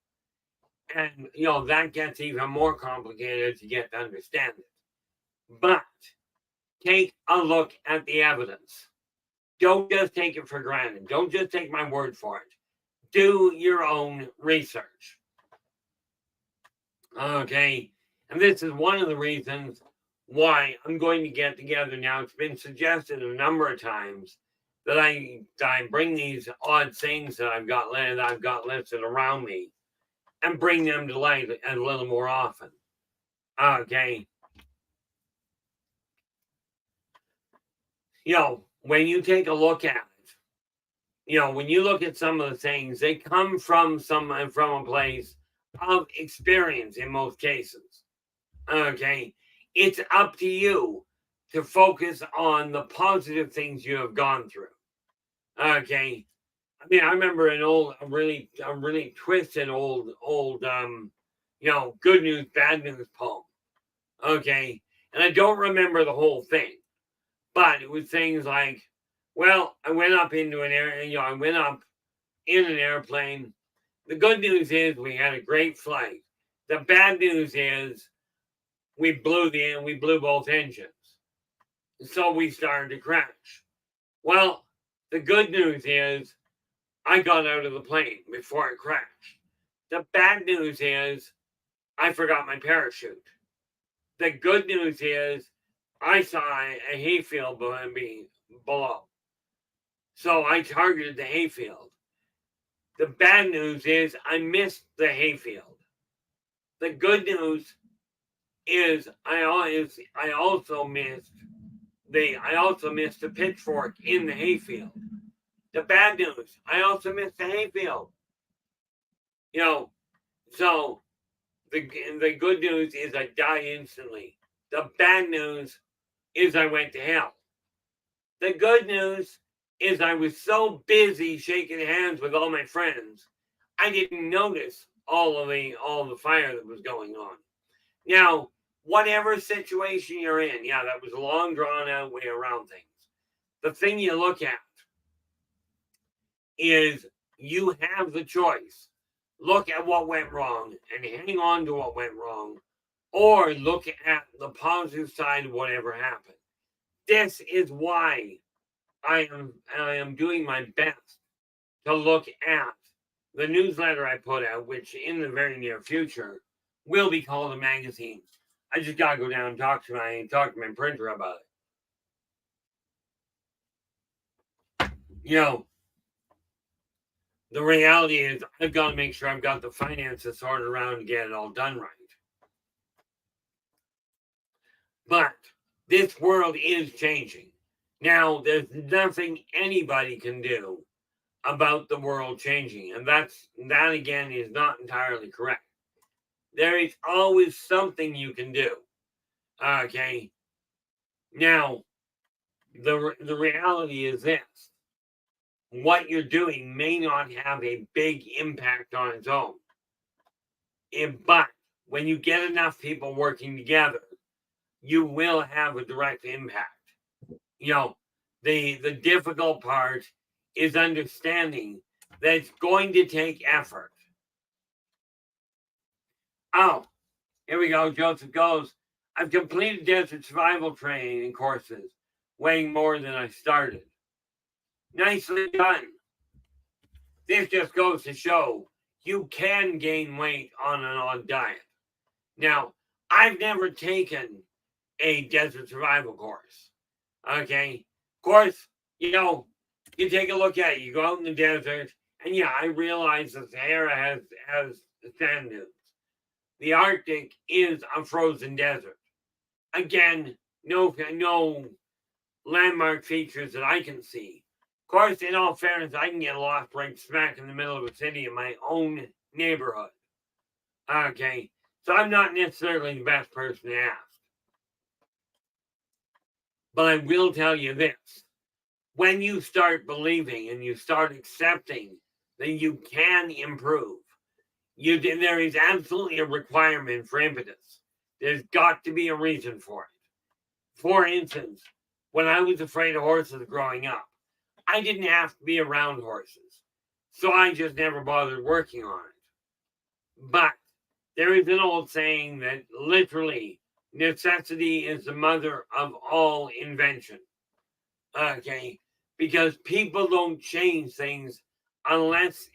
[SPEAKER 1] And, that gets even more complicated to get to understand it. But take a look at the evidence. Don't just take it for granted. Don't just take my word for it. Do your own research. Okay. And this is one of the reasons why I'm going to get together now. It's been suggested a number of times that I bring these odd things that I've got listed around me and bring them to light a little more often. Okay. When you take a look at it, when you look at some of the things, they come from a place of experience in most cases. Okay. It's up to you to focus on the positive things you have gone through. Okay. I remember a really twisted old, good news, bad news poem. Okay. And I don't remember the whole thing, but it was things like, well, I went up in an airplane. The good news is we had a great flight. The bad news is we blew both engines. So we started to crash. Well, the good news is I got out of the plane before it crashed. The bad news is I forgot my parachute. The good news is I saw a hayfield below. So I targeted the hayfield. The bad news is I missed the hayfield. The good news is I also missed the pitchfork in the hayfield. The bad news, I also missed the hayfield. So the good news is I die instantly. The bad news is I went to hell. The good news is I was so busy shaking hands with all my friends, I didn't notice all the fire that was going on. Now, whatever situation you're in, that was a long drawn out way around things. The thing you look at is you have the choice. Look at what went wrong and hang on to what went wrong, or look at the positive side of whatever happened. This is why I am doing my best to look at the newsletter I put out, which in the very near future will be called a magazine. I just gotta go down and talk to my printer about it. The reality is I've got to make sure I've got the finances sorted around to get it all done right. But this world is changing. Now, there's nothing anybody can do about the world changing. And that again is not entirely correct. There is always something you can do. Okay. Now, the reality is this. What you're doing may not have a big impact on its own. But when you get enough people working together, you will have a direct impact. The difficult part is understanding that it's going to take effort. Oh, here we go. Joseph goes, I've completed desert survival training courses, weighing more than I started. Nicely done. This just goes to show you can gain weight on an odd diet. Now, I've never taken a desert survival course. Okay. Of course, you take a look at it, you go out in the desert, and yeah, I realize the Sahara has sand dunes. The Arctic is a frozen desert. Again, no landmark features that I can see. Of course, in all fairness, I can get lost right smack in the middle of a city in my own neighborhood. Okay, so I'm not necessarily the best person to ask. But I will tell you this. When you start believing and you start accepting that you can improve, there is absolutely a requirement for impetus. There's got to be a reason for it. For instance, when I was afraid of horses growing up, I didn't have to be around horses. So I just never bothered working on it. But there is an old saying that literally necessity is the mother of all invention. Okay, because people don't change things unless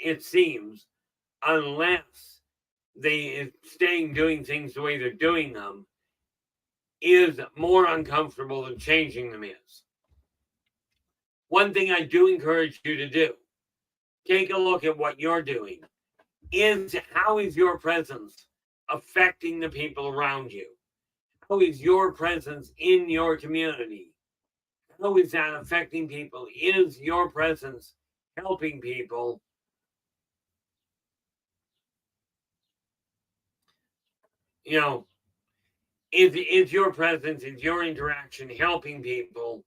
[SPEAKER 1] they staying doing things the way they're doing them is more uncomfortable than changing them is. One thing I do encourage you to do, take a look at what you're doing. How is your presence affecting the people around you? How is your presence in your community? How is that affecting people? Is your presence helping people? Is your presence, is your interaction helping people,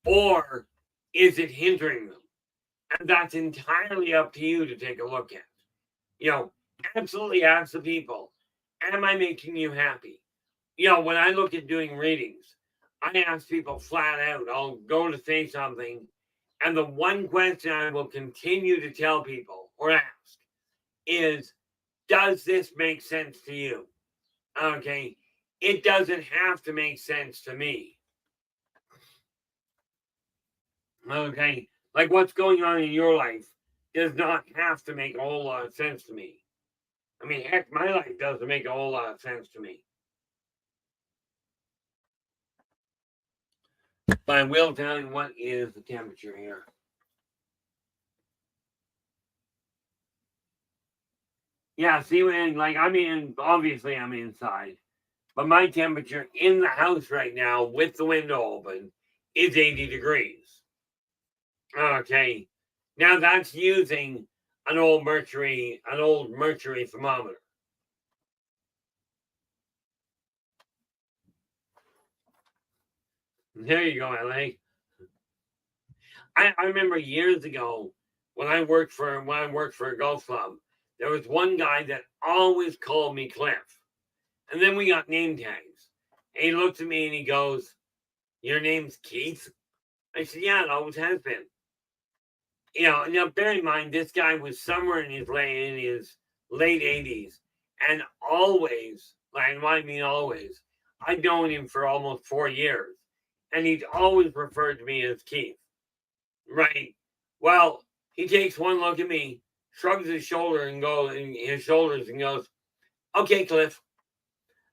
[SPEAKER 1] or is it hindering them? And that's entirely up to you to take a look at. Absolutely ask the people, am I making you happy? When I look at doing readings, I ask people flat out, I'll go to say something, and the one question I will continue to tell people or ask is, does this make sense to you? Okay. It doesn't have to make sense to me. Okay. Like what's going on in your life does not have to make a whole lot of sense to me. I mean, heck, my life doesn't make a whole lot of sense to me. But I will tell you what is the temperature here. Yeah, see, obviously I'm inside. But my temperature in the house right now with the window open is 80 degrees. Okay. Now that's using an old mercury thermometer. There you go, LA. I remember years ago when I worked for a golf club, there was one guy that always called me Cliff. And then we got name tags. And he looked at me and he goes, "Your name's Keith?" I said, "Yeah, it always has been." Now bear in mind, this guy was somewhere in his late 80s. And always, always, I've known him for almost 4 years. And he's always referred to me as Keith. Right. Well, he takes one look at me, shrugs his shoulders and goes, "Okay, Cliff."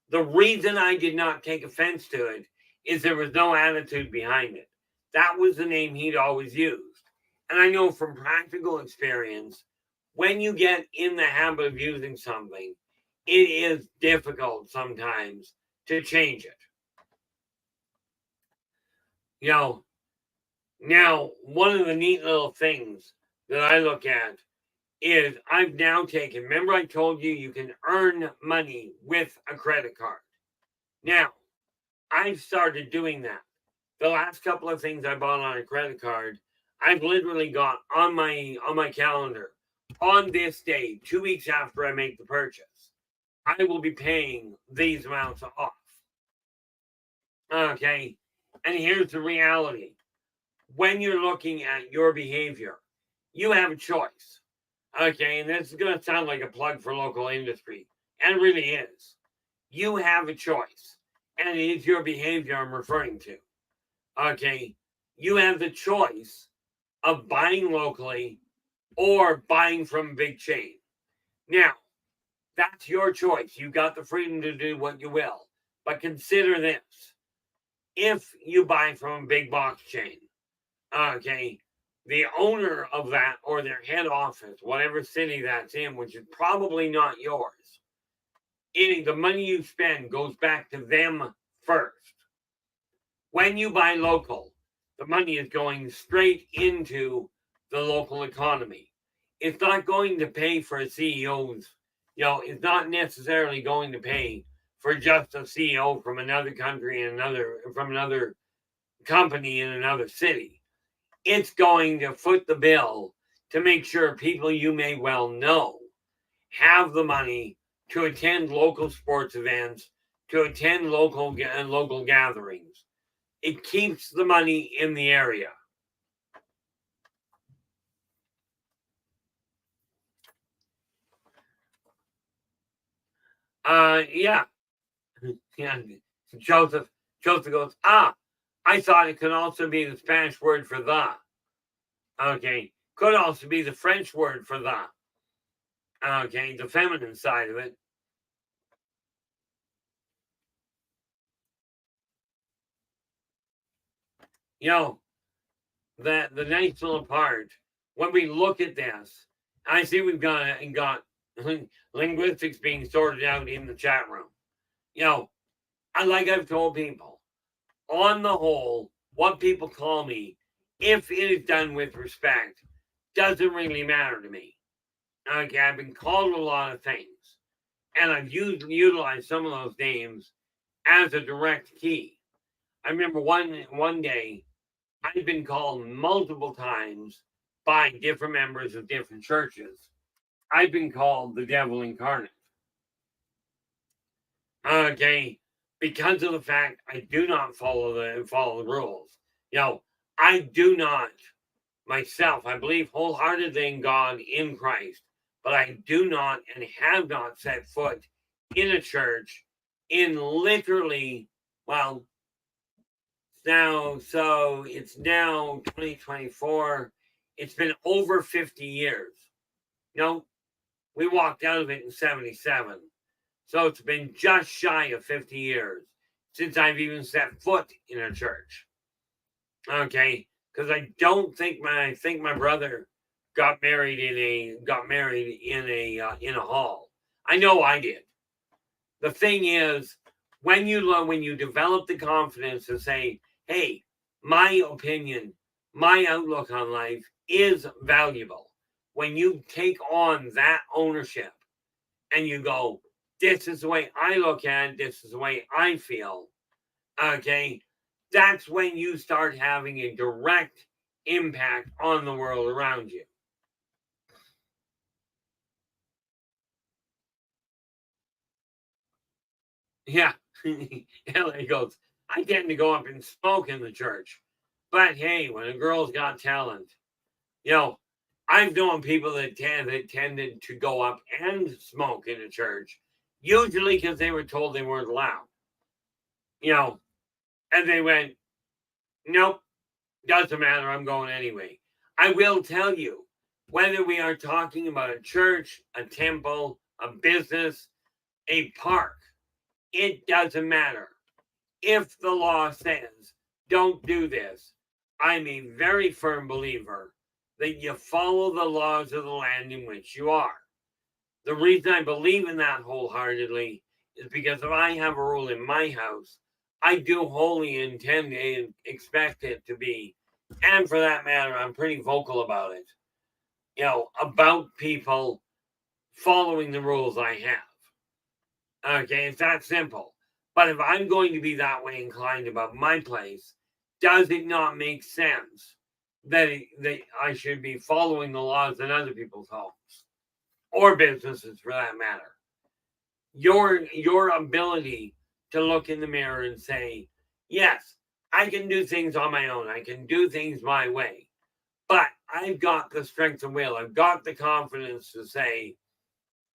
[SPEAKER 1] The reason I did not take offense to it is there was no attitude behind it. That was the name he'd always used. And I know from practical experience, when you get in the habit of using something, it is difficult sometimes to change it. Now, one of the neat little things that I look at is I've now taken, remember I told you can earn money with a credit card. Now, I've started doing that. The last couple of things I bought on a credit card, I've literally got on my calendar, on this day, 2 weeks after I make the purchase, I will be paying these amounts off. Okay, and here's the reality. When you're looking at your behavior, you have a choice. Okay, and this is going to sound like a plug for local industry, and it really is. You have a choice, and it is your behavior I'm referring to. Okay, you have the choice of buying locally or buying from a big chain. Now, that's your choice. You got the freedom to do what you will. But consider this. If you buy from a big box chain, okay, the owner of that or their head office, whatever city that's in, which is probably not yours, the money you spend goes back to them first. When you buy local, the money is going straight into the local economy. It's not going to pay for CEOs. It's not necessarily going to pay for just a CEO from another country and from another company in another city. It's going to foot the bill to make sure people you may well know have the money to attend local sports events, to attend local gatherings. It keeps the money in the area. Yeah. Yeah. Joseph goes, I thought it could also be the Spanish word for the. Okay. Could also be the French word for the. Okay. The feminine side of it. The nice little part, when we look at this, I see we've got linguistics being sorted out in the chat room. Like I've told people, on the whole, what people call me, if it is done with respect, doesn't really matter to me. Okay, I've been called a lot of things, and I've utilized some of those names as a direct key. I remember one day I've been called multiple times by different members of different churches. I've been called the devil incarnate. Okay, because of the fact I do not follow the rules. I do not myself. I believe wholeheartedly in God in Christ, but I do not and have not set foot in a church in literally it's now 2024. It's been over 50 years. We walked out of it in 77. So it's been just shy of 50 years since I've even set foot in a church. Okay, because I think my brother got married in a hall. I know I did. The thing is, when you develop the confidence to say, hey, my opinion, my outlook on life is valuable. When you take on that ownership and you go, this is the way I look at it, this is the way I feel, okay, that's when you start having a direct impact on the world around you. Yeah. Ellie goes, I tend to go up and smoke in the church. But hey, when a girl's got talent, I've known people that tended to go up and smoke in a church, usually because they were told they weren't allowed. And they went, nope, doesn't matter, I'm going anyway. I will tell you, whether we are talking about a church, a temple, a business, a park, it doesn't matter. If the law says, don't do this, I'm a very firm believer that you follow the laws of the land in which you are. The reason I believe in that wholeheartedly is because if I have a rule in my house, I do wholly intend and expect it to be, and for that matter, I'm pretty vocal about it, about people following the rules I have. Okay, it's that simple. But if I'm going to be that way inclined about my place, does it not make sense that I should be following the laws in other people's homes or businesses for that matter? Your ability to look in the mirror and say, yes, I can do things on my own. I can do things my way. But I've got the strength of will. I've got the confidence to say,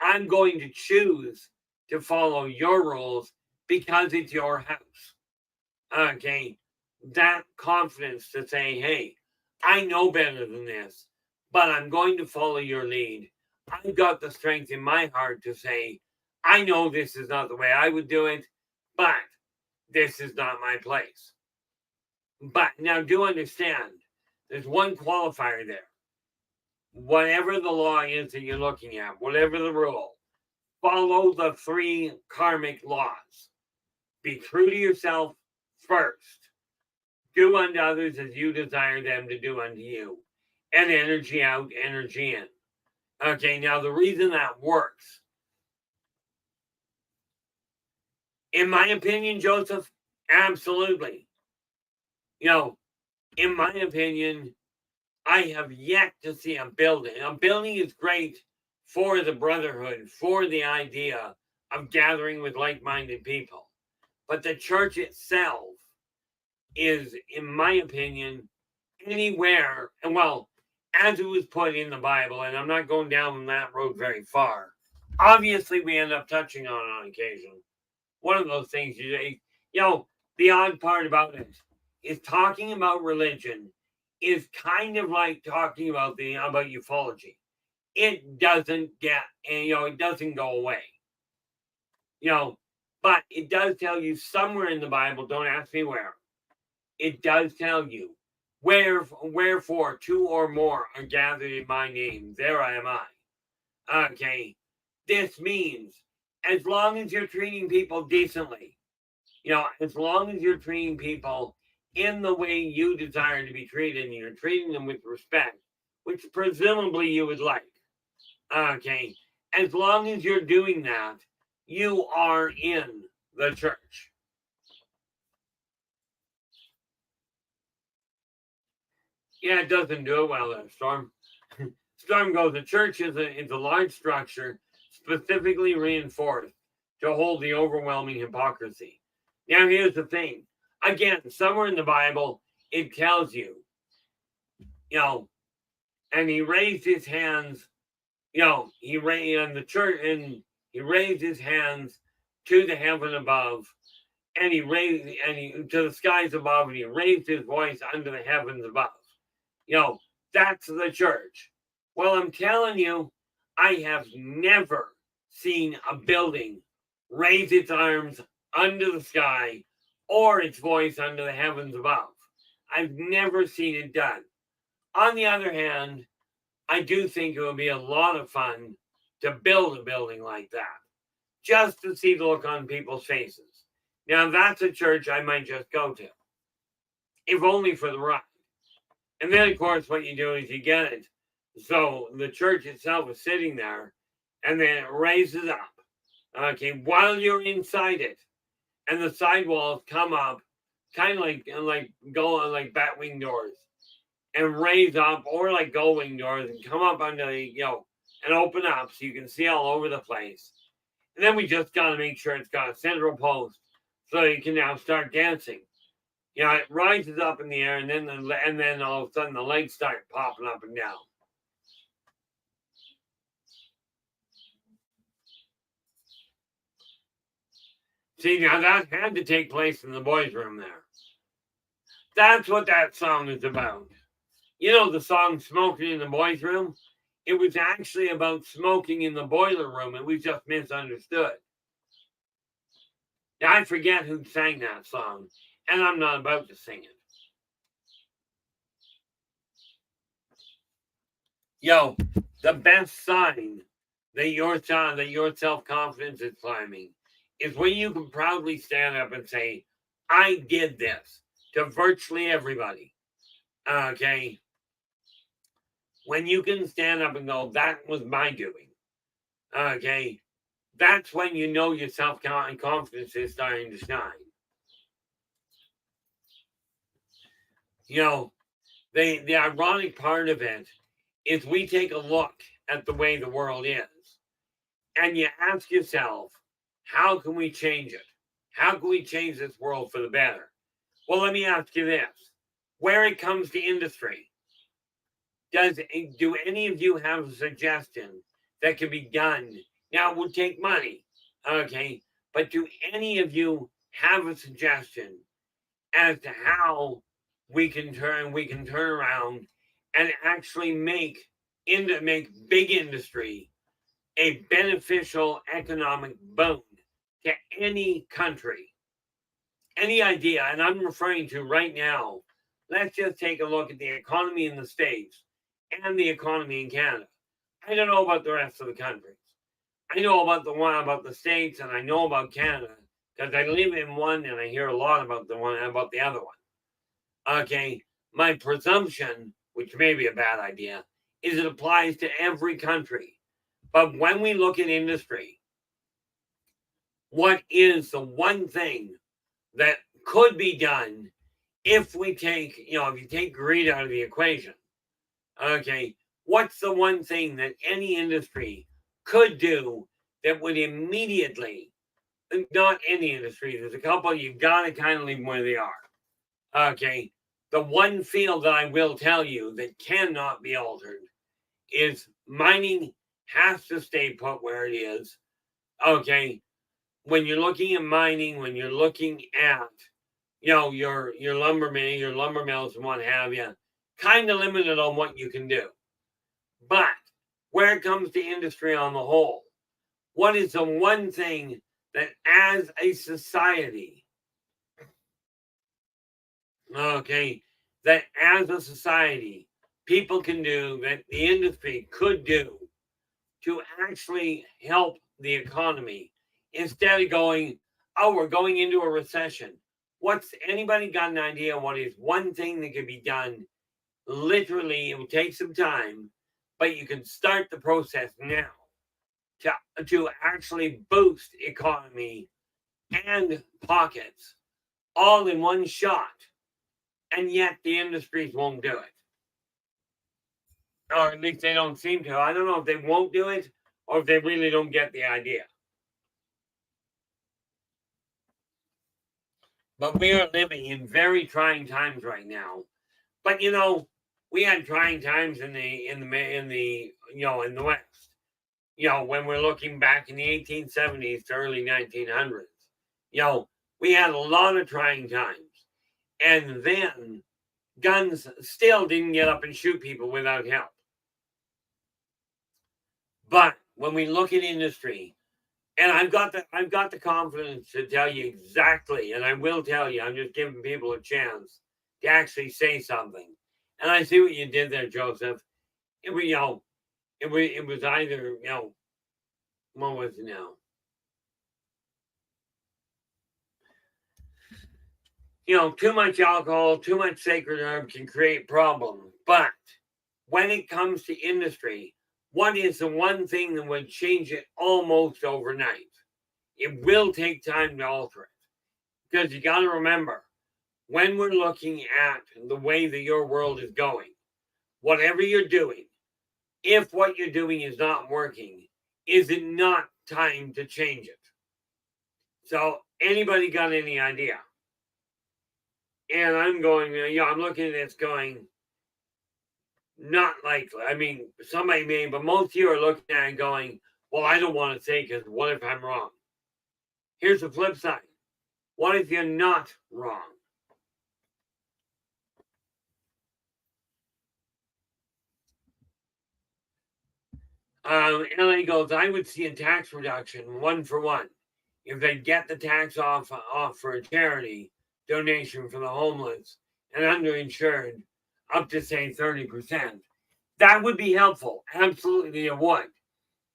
[SPEAKER 1] I'm going to choose to follow your rules because it's your house. Okay. That confidence to say, hey, I know better than this, but I'm going to follow your lead. I've got the strength in my heart to say, I know this is not the way I would do it, but this is not my place. But now do understand, there's one qualifier there. Whatever the law is that you're looking at, whatever the rule, follow the 3 karmic laws. Be true to yourself first. Do unto others as you desire them to do unto you. And energy out, energy in. Okay, now the reason that works, in my opinion, Joseph, absolutely. In my opinion, I have yet to see a building. A building is great for the brotherhood, for the idea of gathering with like-minded people. But the church itself is, in my opinion, anywhere, and well, as it was put in the Bible, and I'm not going down that road very far. Obviously, we end up touching on occasion. One of those things, the odd part about it is talking about religion is kind of like talking about ufology. It doesn't it doesn't go away. But it does tell you somewhere in the Bible, don't ask me where, it does tell you, wherefore 2 or more are gathered in my name, there I am I. Okay, this means as long as you're treating people decently, as long as you're treating people in the way you desire to be treated, and you're treating them with respect, which presumably you would like. Okay, as long as you're doing that, you are in the church. Yeah, it doesn't do it well there, Storm. Storm goes, the church is a large structure specifically reinforced to hold the overwhelming hypocrisy. Now, here's the thing. Again, somewhere in the Bible, it tells you, and he raised his hands, he raised the church, and he raised his hands to the heaven above, and he raised to the skies above, and he raised his voice unto the heavens above. That's the church. Well, I'm telling you, I have never seen a building raise its arms under the sky or its voice under the heavens above. I've never seen it done. On the other hand, I do think it would be a lot of fun to build a building like that, just to see the look on people's faces. Now, that's a church I might just go to, if only for the ride. And then, of course, what you do is you get it. So the church itself is sitting there, and then it raises up, okay, while you're inside it. And the sidewalls come up, kind of like batwing doors, and raise up, or like gullwing doors, and come up under and open up so you can see all over the place. And then we just got to make sure it's got a central post so you can now start dancing. It rises up in the air, and then all of a sudden the legs start popping up and down. See, now that had to take place in the boys' room there. That's what that song is about. The song Smoking in the Boys' Room? It was actually about smoking in the boiler room. It was just misunderstood. Now, I forget who sang that song, and I'm not about to sing it. The best sign that your self-confidence is climbing is when you can proudly stand up and say, I did this to virtually everybody. Okay? When you can stand up and go, that was my doing. Okay? That's when you know your self-confidence is starting to shine. The ironic part of it is we take a look at the way the world is, and you ask yourself, how can we change it? How can we change this world for the better? Well, let me ask you this. Where it comes to industry, do any of you have a suggestion that can be done? Now, it would take money, okay? But do any of you have a suggestion as to how we can turn around and actually make big industry a beneficial economic boon to any country, any idea, and I'm referring to right now, let's just take a look at the economy in the States and the economy in Canada. I don't know about the rest of the countries. I know about the one about the States, and I know about Canada because I live in one and I hear a lot about the one about the other one. Okay, my presumption, which may be a bad idea, is it applies to every country. But when we look at industry, what is the one thing that could be done if we take, if you take greed out of the equation? Okay, what's the one thing that any industry could do that would immediately, not any industry, there's a couple you've got to kind of leave them where they are. Okay, the one field that I will tell you that cannot be altered is mining has to stay put where it is. Okay, when you're looking at mining, when you're looking at, your lumber mills and what have you, kind of limited on what you can do. But where it comes to industry on the whole, what is the one thing that as a society, people can do, that the industry could do to actually help the economy instead of going, oh, we're going into a recession? What's anybody got an idea what is one thing that could be done? Literally, it will take some time, but you can start the process now to actually boost economy and pockets all in one shot, and yet the industries won't do it. Or at least they don't seem to. I don't know if they won't do it or if they really don't get the idea. But we are living in very trying times right now. But we had trying times in the West. When we're looking back in the 1870s to early 1900s, we had a lot of trying times. And then guns still didn't get up and shoot people without help. But when we look at industry, and I've got the confidence to tell you exactly, and I will tell you, I'm just giving people a chance to actually say something. And I see what you did there, Joseph. It was, it was either, what was it now? Too much alcohol, too much sacred herb can create problems. But when it comes to industry, what is the one thing that would change it almost overnight? It will take time to alter it. Because you got to remember, when we're looking at the way that your world is going, whatever you're doing, if what you're doing is not working, is it not time to change it? So, anybody got any idea? And I'm going, I'm looking at this going, not likely. I mean, somebody may, but most of you are looking at it going, well, I don't want to say because what if I'm wrong? Here's the flip side. What if you're not wrong? LA goes, I would see a tax reduction 1-for-1 if they get the tax off for a charity donation for the homeless and underinsured up to say 30%. That would be helpful. Absolutely, it would.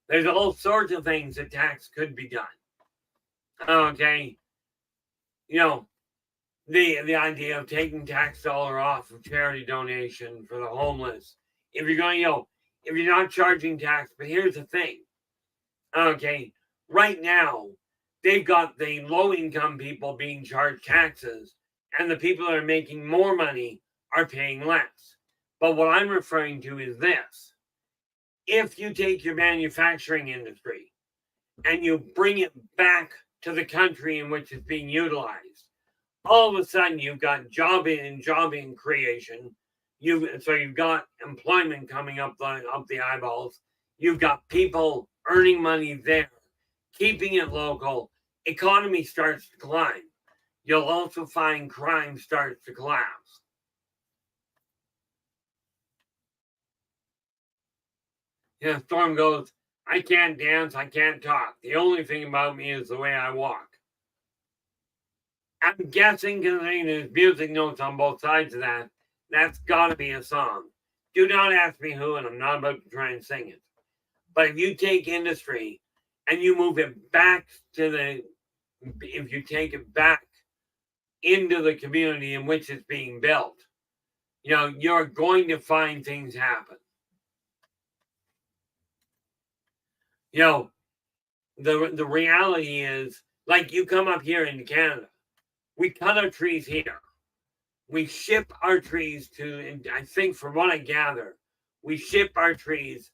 [SPEAKER 1] There's all sorts of things that tax could be done. Okay, the idea of taking tax dollar off of charity donation for the homeless. If you're going, if you're not charging tax, but here's the thing. Okay, right now they've got the low income people being charged taxes, and the people that are making more money are paying less. But what I'm referring to is this. If you take your manufacturing industry and you bring it back to the country in which it's being utilized, all of a sudden you've got job creation. You've got employment coming up the eyeballs. You've got people earning money there, keeping it local. Economy starts to climb. You'll also find crime starts to collapse. Storm goes, I can't dance, I can't talk. The only thing about me is the way I walk. I'm guessing, considering there's music notes on both sides of that, that's got to be a song. Do not ask me who, and I'm not about to try and sing it. But if you take industry and you move it back if you take it back into the community in which it's being built, you're going to find things happen. The reality is, like, you come up here into Canada, we cut our trees here. We ship our trees and I think from what I gather, we ship our trees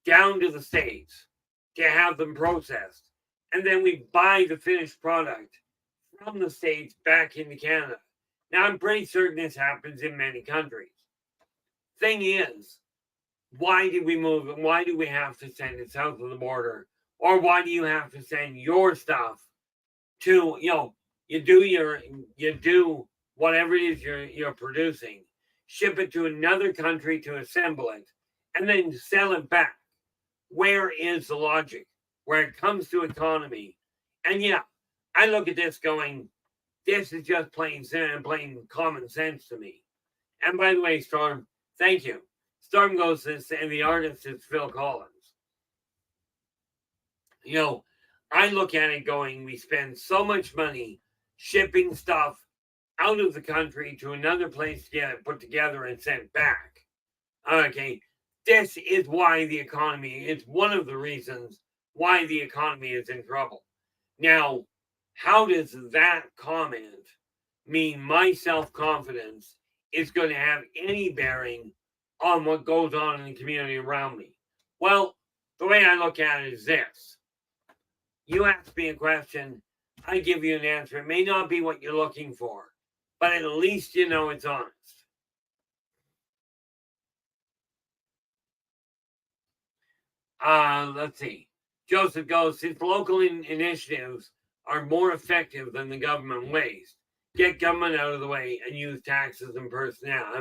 [SPEAKER 1] down to the States to have them processed. And then we buy the finished product from the States back into Canada. Now, I'm pretty certain this happens in many countries. Thing is, why did we move it? Why do we have to send it south of the border? Or why do you have to send your stuff to, you do whatever it is you're producing, ship it to another country to assemble it, and then sell it back? Where is the logic where it comes to economy? And yeah, I look at this going, this is just plain common sense to me. And by the way, Storm, thank you. Storm goes this, and the artist is Phil Collins. I look at it going, we spend so much money shipping stuff out of the country to another place to get it put together and sent back. Okay, this is why it's one of the reasons why the economy is in trouble. Now, how does that comment mean my self-confidence is going to have any bearing on what goes on in the community around me? Well, the way I look at it is this. You ask me a question, I give you an answer. It may not be what you're looking for, but at least you know it's honest. Let's see. Joseph goes, since local initiatives are more effective than the government waste, get government out of the way and use taxes and personnel.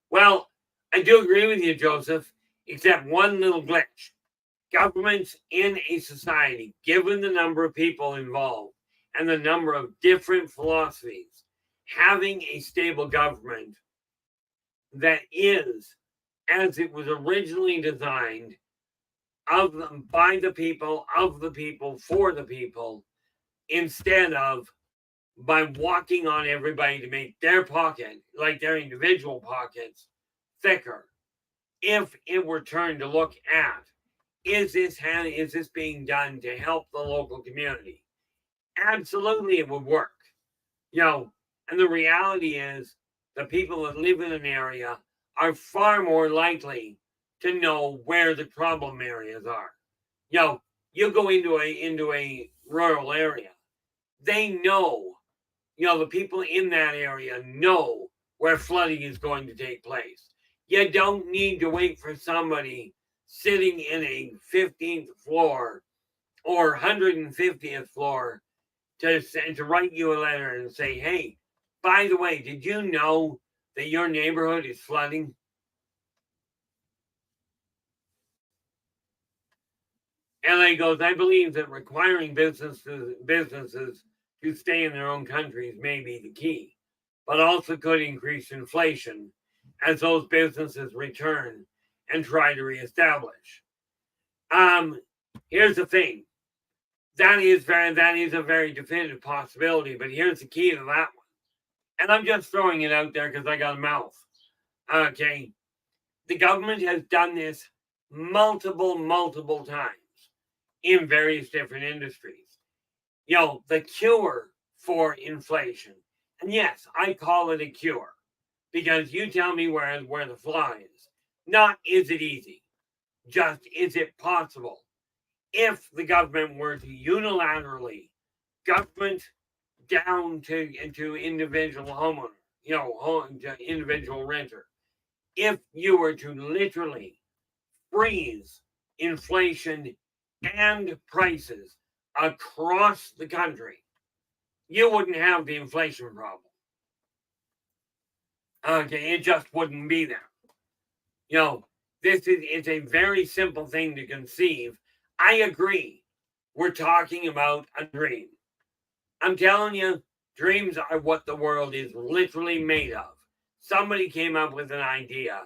[SPEAKER 1] Well, I do agree with you, Joseph, except one little glitch. Governments in a society, given the number of people involved and the number of different philosophies, having a stable government that is, as it was originally designed, by the people, of the people, for the people, instead of by walking on everybody to make their pocket, like their individual pockets, thicker. If it were turned to look at, is this being done to help the local community? Absolutely, it would work. And the reality is the people that live in an area are far more likely to know where the problem areas are. You go into a rural area, they know, the people in that area know where flooding is going to take place. You don't need to wait for somebody sitting in a 15th floor or 150th floor to write you a letter and say, hey, by the way, did you know that your neighborhood is flooding? LA goes, I believe that requiring businesses to stay in their own countries may be the key, but also could increase inflation as those businesses return and try to reestablish. Here's the thing. That is a very definitive possibility, but here's the key to that one. And I'm just throwing it out there because I got a mouth. Okay. The government has done this multiple times in various different industries. The cure for inflation. And yes, I call it a cure because you tell me where the flaw is. Not is it easy, just is it possible? If the government were to unilaterally government down to individual homeowner, to individual renter, if you were to literally freeze inflation and prices across the country, you wouldn't have the inflation problem. Okay, it just wouldn't be there. It's a very simple thing to conceive. I agree. We're talking about a dream. I'm telling you, dreams are what the world is literally made of. Somebody came up with an idea.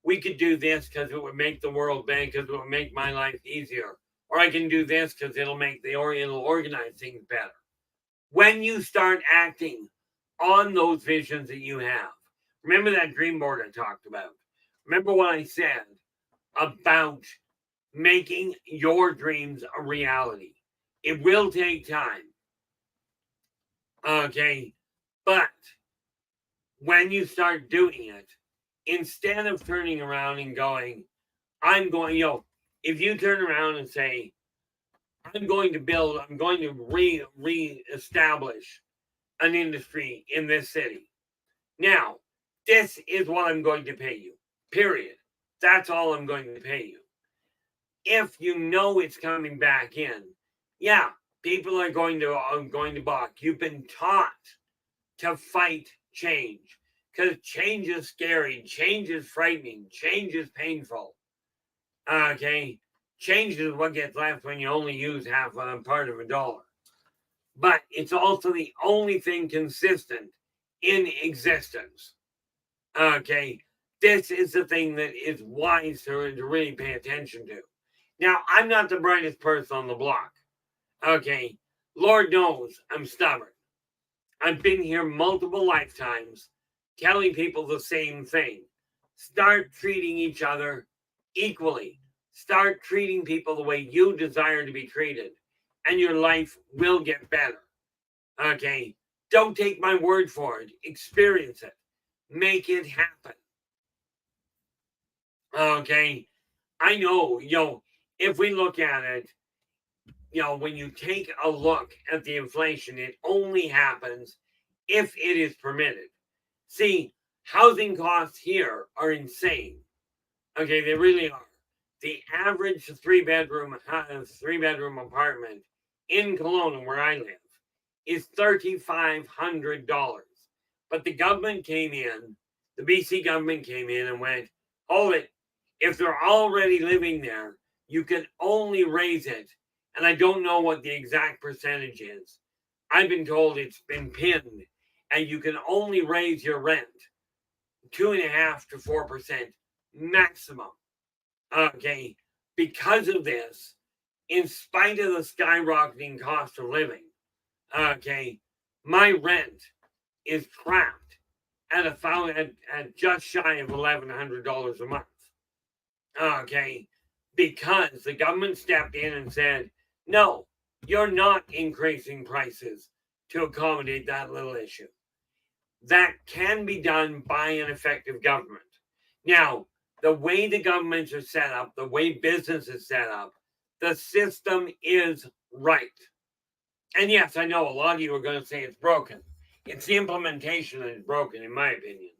[SPEAKER 1] We could do this because it would make the world better, because it would make my life easier. Or I can do this because it'll organize things better. When you start acting on those visions that you have, remember that dream board I talked about. Remember what I said about making your dreams a reality. It will take time. Okay. But when you start doing it, instead of turning around and going, if you turn around and say, I'm going to re-establish an industry in this city. Now, this is what I'm going to pay you. Period. That's all I'm going to pay you. If you know it's coming back in, yeah, people are going to balk. You've been taught to fight change because change is scary, change is frightening, change is painful. Okay, change is what gets left when you only use half part of a dollar. But it's also the only thing consistent in existence. Okay, this is the thing that is wise to really pay attention to. Now, I'm not the brightest person on the block. Okay, Lord knows I'm stubborn. I've been here multiple lifetimes telling people the same thing. Start treating each other equally. Start treating people the way you desire to be treated, and your life will get better. Okay? Don't take my word for it. Experience it. Make it happen. Okay? I know, if we look at it, when you take a look at the inflation, it only happens if it is permitted. See, housing costs here are insane. Okay, they really are. The average three-bedroom apartment in Kelowna, where I live, is $3,500. But the BC government came in and went, hold it. If they're already living there, you can only raise it. And I don't know what the exact percentage is. I've been told it's been pinned, and you can only raise your rent 2.5% to 4% maximum. Okay, because of this, in spite of the skyrocketing cost of living, okay, my rent is trapped at just shy of $1,100 a month. Okay, because the government stepped in and said, no, you're not increasing prices to accommodate that little issue. That can be done by an effective government. Now, the way the governments are set up, the way business is set up, the system is right. And yes, I know a lot of you are going to say it's broken. It's the implementation that is broken, in my opinion.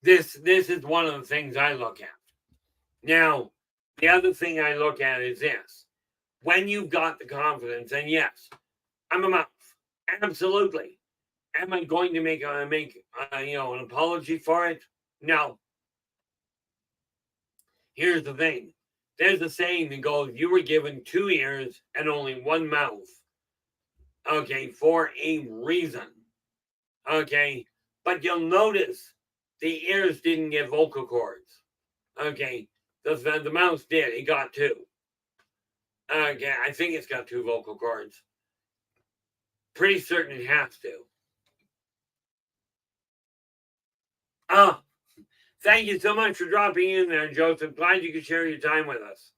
[SPEAKER 1] This is one of the things I look at. Now, the other thing I look at is this. When you've got the confidence, and yes, I'm a mouth. Absolutely. Am I going to make an apology for it? No. Here's the thing. There's a saying that goes, you were given 2 ears and only 1 mouth. Okay, for a reason. Okay, but you'll notice the ears didn't get vocal cords. Okay, the mouth did. It got 2. Okay, I think it's got 2 vocal cords. Pretty certain it has to. Thank you so much for dropping in there, Joseph. Glad you could share your time with us.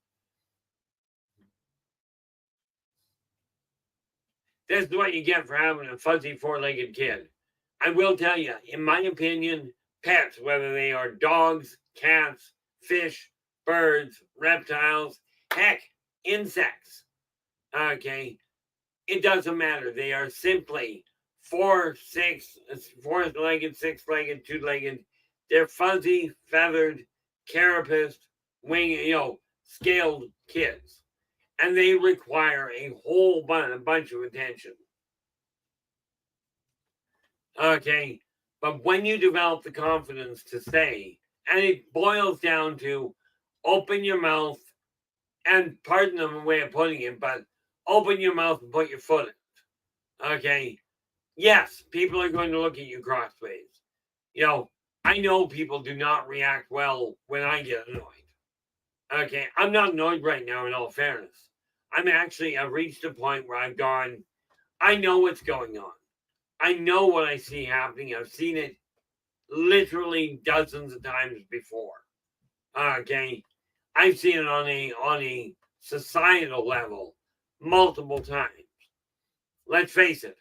[SPEAKER 1] This is what you get for having a fuzzy 4-legged kid. I will tell you, in my opinion, pets, whether they are dogs, cats, fish, birds, reptiles, heck, insects, okay, it doesn't matter. They are simply 4-legged, 6-legged, 2-legged. They're fuzzy, feathered, carapaced, scaled kids. And they require a whole bunch of attention. Okay. But when you develop the confidence to say, and it boils down to open your mouth, and pardon the way of putting it, but open your mouth and put your foot in. Okay. Yes, people are going to look at you crossways. I know people do not react well when I get annoyed. Okay, I'm not annoyed right now, in all fairness. I've reached a point where I've gone, I know what's going on. I know what I see happening. I've seen it literally dozens of times before. Okay, I've seen it on a societal level multiple times. Let's face it.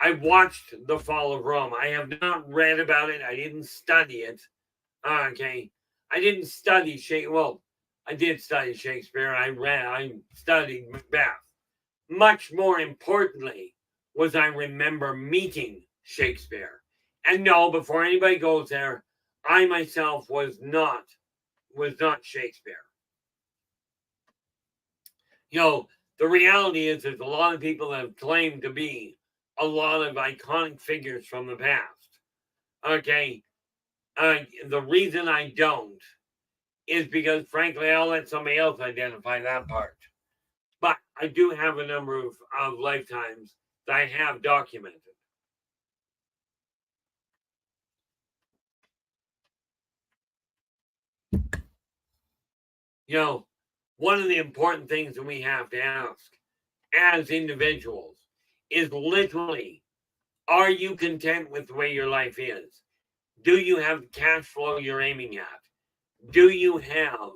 [SPEAKER 1] I watched The Fall of Rome. I have not read about it. I didn't study it. Okay, I didn't study Shakespeare. Well, I did study Shakespeare. I studied Macbeth. Much more importantly, was I remember meeting Shakespeare. And no, before anybody goes there, I myself was not Shakespeare. The reality is there's a lot of people that have claimed to be a lot of iconic figures from the past. Okay. The reason I don't is because, frankly, I'll let somebody else identify that part. But I do have a number of lifetimes that I have documented. One of the important things that we have to ask as individuals is literally, are you content with the way your life is? Do you have the cash flow you're aiming at? Do you have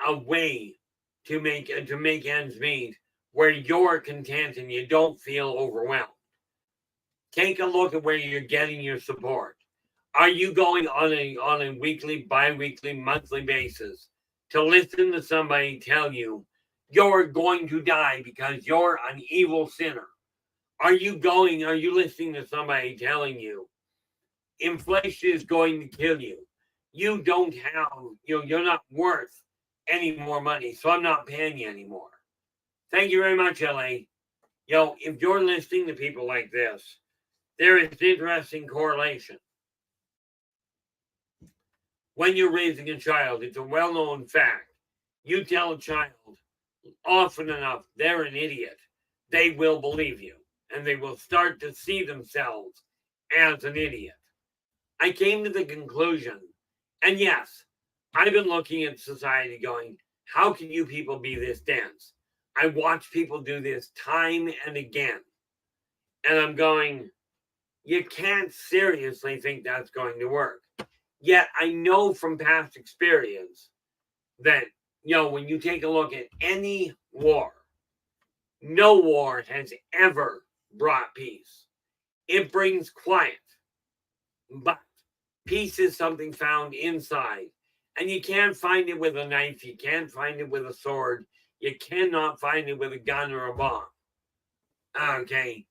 [SPEAKER 1] a way to make ends meet where you're content and you don't feel overwhelmed? Take a look at where you're getting your support. Are you going on a weekly, bi-weekly, monthly basis to listen to somebody tell you you're going to die because you're an evil sinner? Are you listening to somebody telling you inflation is going to kill you? You don't have, you're not worth any more money, so I'm not paying you anymore. Thank you very much, LA. If you're listening to people like this, there is an interesting correlation. When you're raising a child, it's a well-known fact. You tell a child often enough they're an idiot, they will believe you, and they will start to see themselves as an idiot. I came to the conclusion, and yes, I've been looking at society going, how can you people be this dense? I watch people do this time and again. And I'm going, you can't seriously think that's going to work. Yet I know from past experience that, when you take a look at any war, no war has ever brought peace. It brings quiet, but peace is something found inside. And you can't find it with a knife. You can't find it with a sword. You cannot find it with a gun or a bomb. Okay.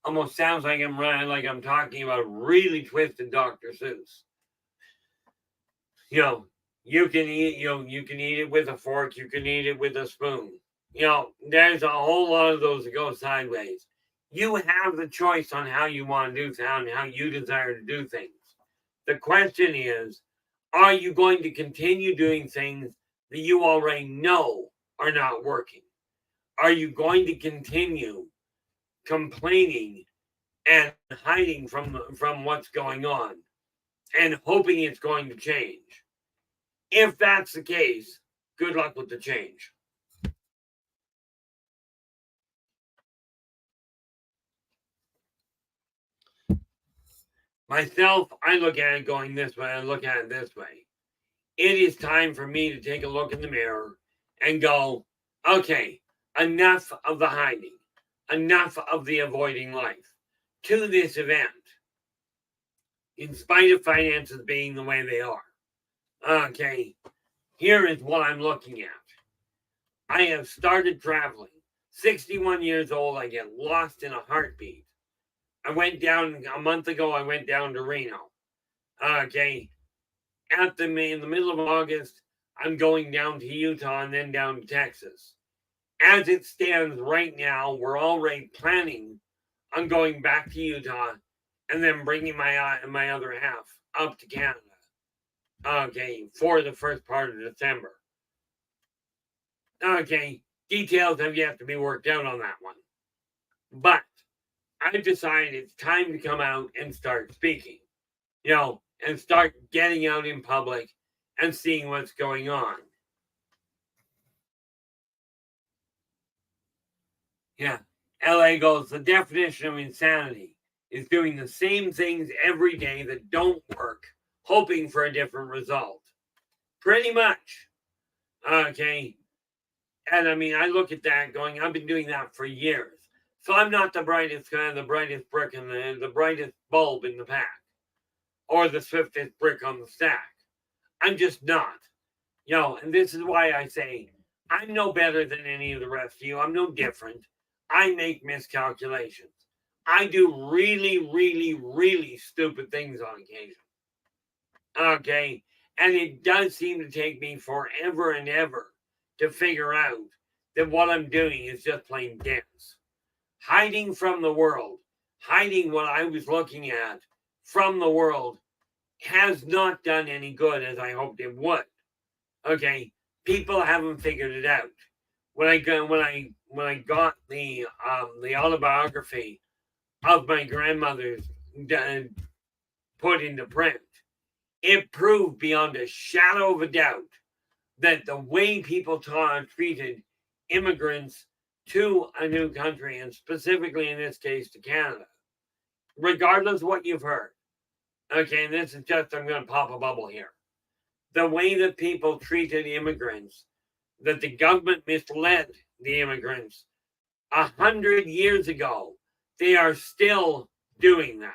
[SPEAKER 1] Almost sounds like I'm talking about really twisted Dr. Seuss. You can eat it with a fork. You can eat it with a spoon. There's a whole lot of those that go sideways. You have the choice on how you want to do things and how you desire to do things. The question is, are you going to continue doing things that you already know are not working? Are you going to continue complaining and hiding from what's going on and hoping it's going to change? If that's the case, good luck with the change. Myself, I look at it going this way, I look at it this way. It is time for me to take a look in the mirror and go, okay, enough of the hiding, enough of the avoiding life. To this event, in spite of finances being the way they are. Okay, here is what I'm looking at. I have started traveling. 61 years old, I get lost in a heartbeat. I went down a month ago, I went down to Reno. Okay, in the middle of August, I'm going down to Utah and then down to Texas. As it stands right now, we're already planning on going back to Utah and then bringing my other half up to Canada. Okay, for the first part of December. Okay, details have yet to be worked out on that one. But I've decided it's time to come out and start speaking, and start getting out in public and seeing what's going on. Yeah, LA goes, the definition of insanity is doing the same things every day that don't work, hoping for a different result. Pretty much. Okay. And I mean, I look at that going, I've been doing that for years. So I'm not the brightest guy, the brightest brick in the brightest bulb in the pack, or the swiftest brick on the stack. I'm just not. And this is why I say I'm no better than any of the rest of you. I'm no different. I make miscalculations. I do really, really, really stupid things on occasion. Okay. And it does seem to take me forever and ever to figure out that what I'm doing is just plain dense. Hiding from the world, hiding what I was looking at from the world has not done any good as I hoped it would. Okay. People haven't figured it out. When I got the autobiography of my grandmother's put into print, it proved beyond a shadow of a doubt that the way people treated immigrants to a new country, and specifically in this case to Canada, regardless of what you've heard, okay, and this is just, I'm going to pop a bubble here. The way that people treated immigrants, that the government misled the immigrants 100 years ago, they are still doing that.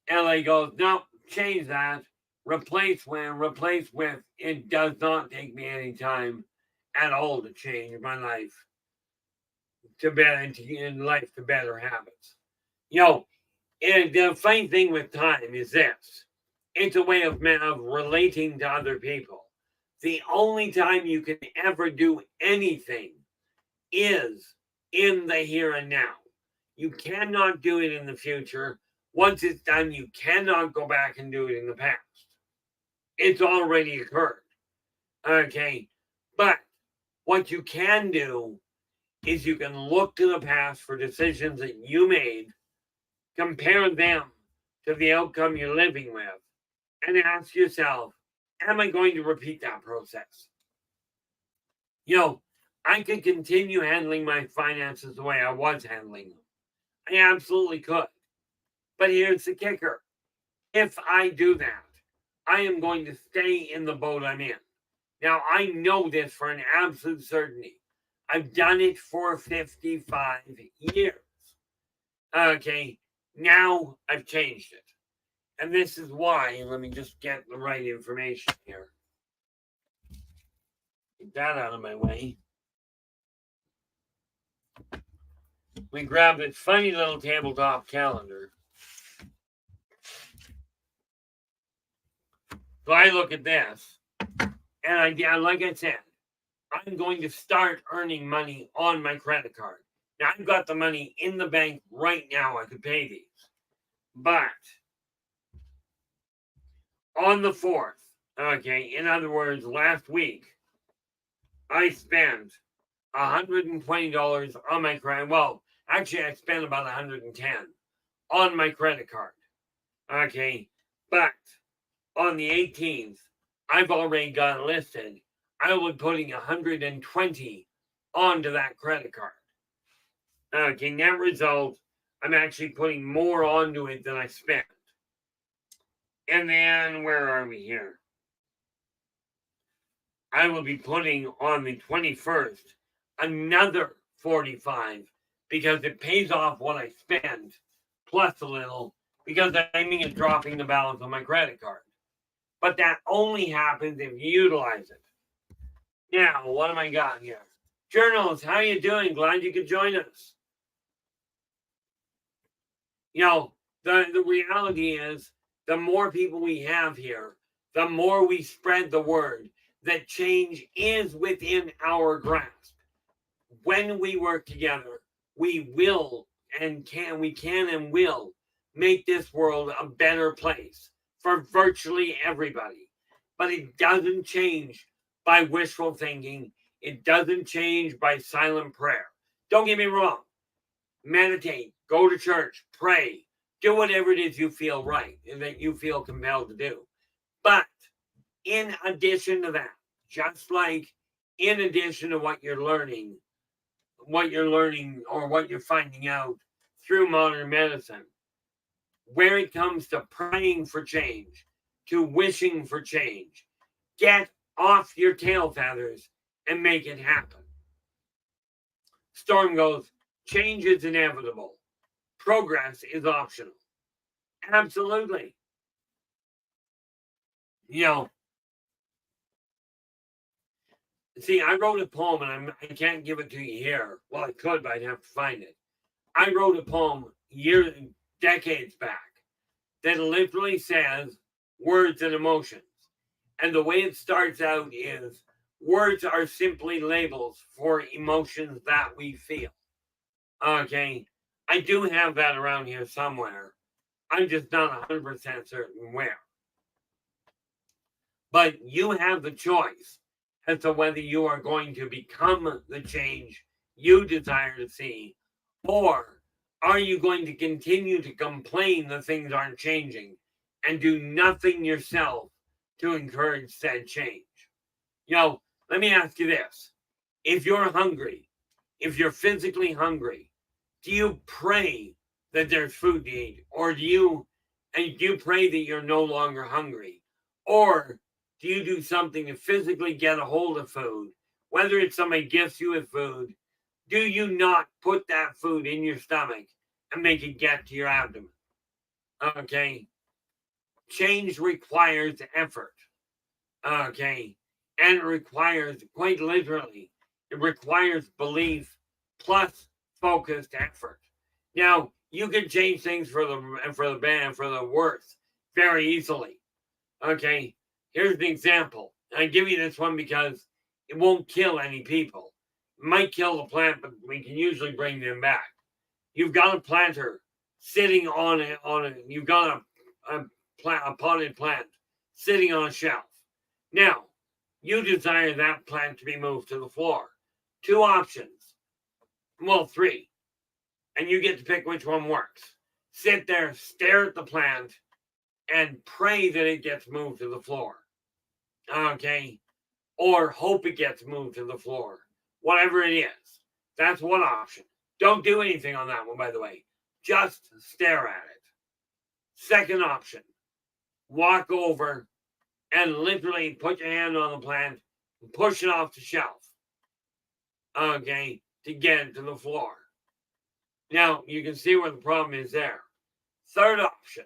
[SPEAKER 1] LA goes, no, change that. Replace with, it does not take me any time at all to change my life to better habits. And the funny thing with time is this. It's a way of relating to other people. The only time you can ever do anything is in the here and now. You cannot do it in the future. Once it's done, you cannot go back and do it in the past. It's already occurred. Okay. But what you can do is you can look to the past for decisions that you made, compare them to the outcome you're living with, and ask yourself, am I going to repeat that process? I could continue handling my finances the way I was handling them. I absolutely could. But here's the kicker. If I do that, I am going to stay in the boat I'm in. Now, I know this for an absolute certainty. I've done it for 55 years. Okay, now I've changed it. And this is why, let me just get the right information here. Get that out of my way. We grab this funny little tabletop calendar. So I look at this, and like I said, I'm going to start earning money on my credit card. Now, I've got the money in the bank right now. I could pay these. But on the 4th, okay, in other words, last week, I spent $120 on my credit. Well, actually, I spent about $110 on my credit card. Okay, but on the 18th, I've already got it listed. I will be putting $120 onto that credit card. Okay, net result, I'm actually putting more onto it than I spent. And then, where are we here? I will be putting on the 21st another $45 because it pays off what I spend plus a little because I'm aiming at dropping the balance on my credit card. But that only happens if you utilize it. Now, what have I got here? Journals, how you doing? Glad you could join us. The reality is, the more people we have here, the more we spread the word that change is within our grasp. when we work together, we will and will make this world a better place for virtually everybody. But it doesn't change by wishful thinking. It doesn't change by silent prayer. Don't get me wrong. Meditate, go to church, pray, do whatever it is you feel right and that you feel compelled to do. But in addition to that, just like in addition to what you're learning or what you're finding out through modern medicine, where it comes to praying for change, to wishing for change, get off your tail feathers and make it happen. Storm goes, change is inevitable. Progress is optional. Absolutely. See, I wrote a poem, and I can't give it to you here. Well, I could, but I'd have to find it. I wrote a poem decades back that literally says words and emotions. And the way it starts out is words are simply labels for emotions that we feel. Okay. I do have that around here somewhere. I'm just not 100% certain where. But you have the choice as to whether you are going to become the change you desire to see, or are you going to continue to complain that things aren't changing and do nothing yourself to encourage said change? Let me ask you this. If you're hungry, if you're physically hungry, do you pray that there's food to eat? Or do you pray that you're no longer hungry? Or do you do something to physically get a hold of food? Whether it's somebody gifts you with food, do you not put that food in your stomach and make it get to your abdomen? Okay. Change requires effort. Okay. And it requires, quite literally, it requires belief plus focused effort. Now, you can change things for the worse very easily. Okay. Here's an example. I give you this one because it won't kill any people. It might kill the plant, but we can usually bring them back. You've got a planter sitting on it. You've got a potted plant sitting on a shelf. Now, you desire that plant to be moved to the floor. 2 options. Well, 3. And you get to pick which one works. Sit there, stare at the plant, and pray that it gets moved to the floor. Okay? Or hope it gets moved to the floor. Whatever it is. That's one option. Don't do anything on that one, by the way. Just stare at it. Second option. Walk over and literally put your hand on the plant and push it off the shelf. Okay? To get it to the floor. Now, you can see where the problem is there. Third option.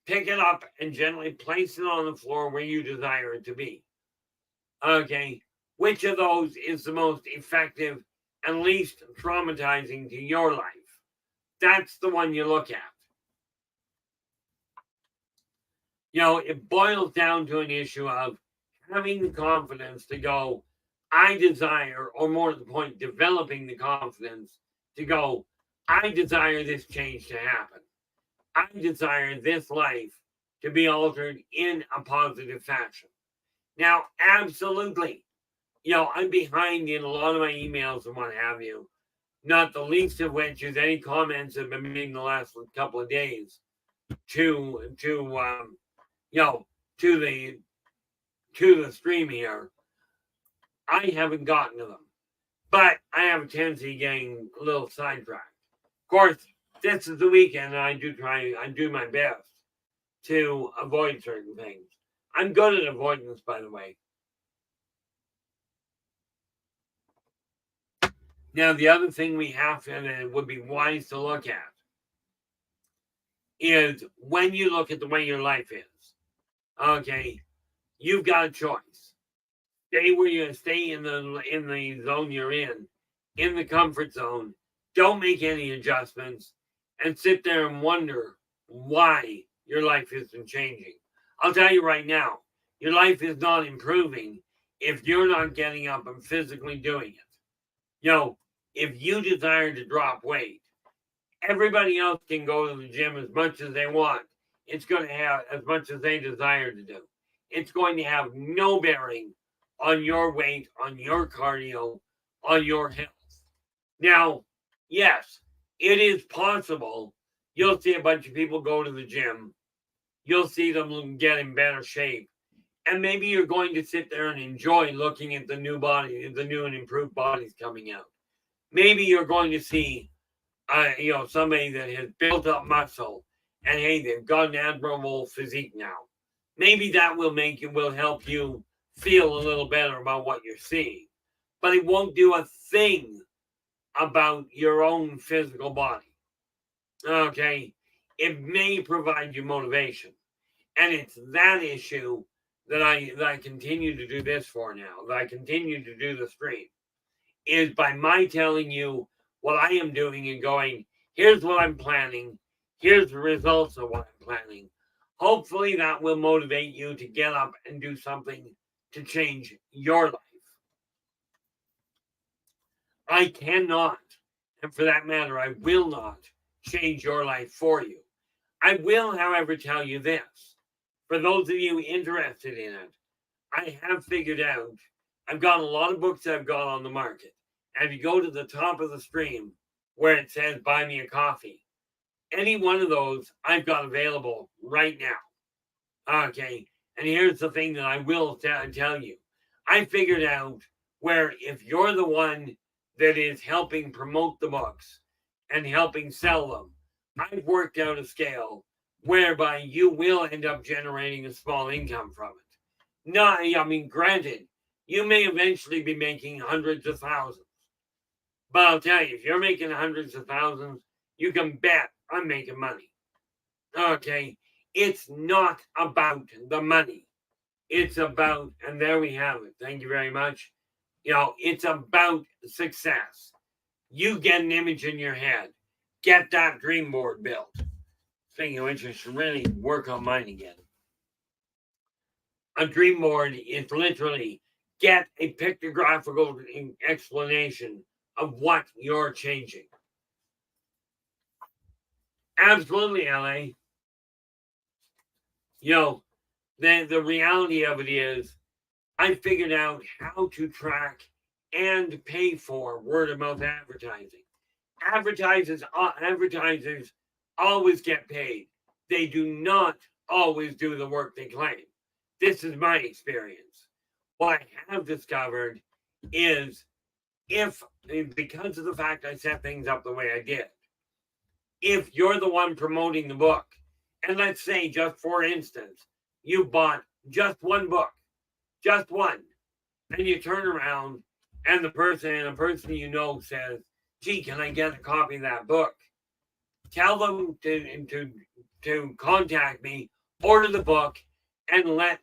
[SPEAKER 1] Pick it up and gently place it on the floor where you desire it to be. Okay? Which of those is the most effective and least traumatizing to your life? That's the one you look at. It boils down to an issue of having the confidence to go, I desire, or more to the point, developing the confidence to go, I desire this change to happen. I desire this life to be altered in a positive fashion. Now, absolutely, I'm behind in a lot of my emails and what have you, not the least of which is any comments that have been made in the last couple of days to the stream here. I haven't gotten to them, but I have a tendency of getting a little sidetracked. Of course, this is the weekend, and I do my best to avoid certain things. I'm good at avoidance, by the way. Now, the other thing we have to, and it would be wise to look at, is when you look at the way your life is, okay, you've got a choice. Stay where you stay in the zone you're in the comfort zone. Don't make any adjustments and sit there and wonder why your life isn't changing. I'll tell you right now, your life is not improving if you're not getting up and physically doing it. if you desire to drop weight, everybody else can go to the gym as much as they want. It's going to have as much as they desire to do. It's going to have no bearing on your weight, on your cardio, on your health. Now, yes, it is possible you'll see a bunch of people go to the gym. You'll see them get in better shape. And maybe you're going to sit there and enjoy looking at the new body, the new and improved bodies coming out. Maybe you're going to see, somebody that has built up muscle and hey, they've got an admirable physique now. Maybe that will help you feel a little better about what you're seeing. But it won't do a thing about your own physical body. Okay? It may provide you motivation. And it's that issue that I continue to do this for now, that I continue to do the stream, is by my telling you what I am doing and going, here's what I'm planning, here's the results of what I'm planning. Hopefully that will motivate you to get up and do something to change your life. I cannot, and for that matter, I will not change your life for you. I will, however, tell you this. For those of you interested in it, I have figured out, I've got a lot of books I've got on the market. And if you go to the top of the stream where it says buy me a coffee, any one of those I've got available right now. Okay. And here's the thing that I will tell you. I figured out where if you're the one that is helping promote the books and helping sell them, I've worked out a scale whereby you will end up generating a small income from it. Granted, you may eventually be making hundreds of thousands. But I'll tell you, if you're making hundreds of thousands, you can bet I'm making money. Okay? It's not about the money. It's about, and there we have it. Thank you very much. It's about success. You get an image in your head. Get that dream board built. Speaking of which, I should really work on mine again. A dream board is literally get a pictographical explanation of what you're changing. Absolutely, LA. The reality of it is I figured out how to track and pay for word of mouth advertising. Advertisers always get paid. They do not always do the work they claim. This is my experience. What I have discovered is because of the fact I set things up the way I did, if you're the one promoting the book, and let's say, just for instance, you bought just one book, just one, and you turn around and a person you know says, gee, can I get a copy of that book? Tell them to contact me, order the book, and let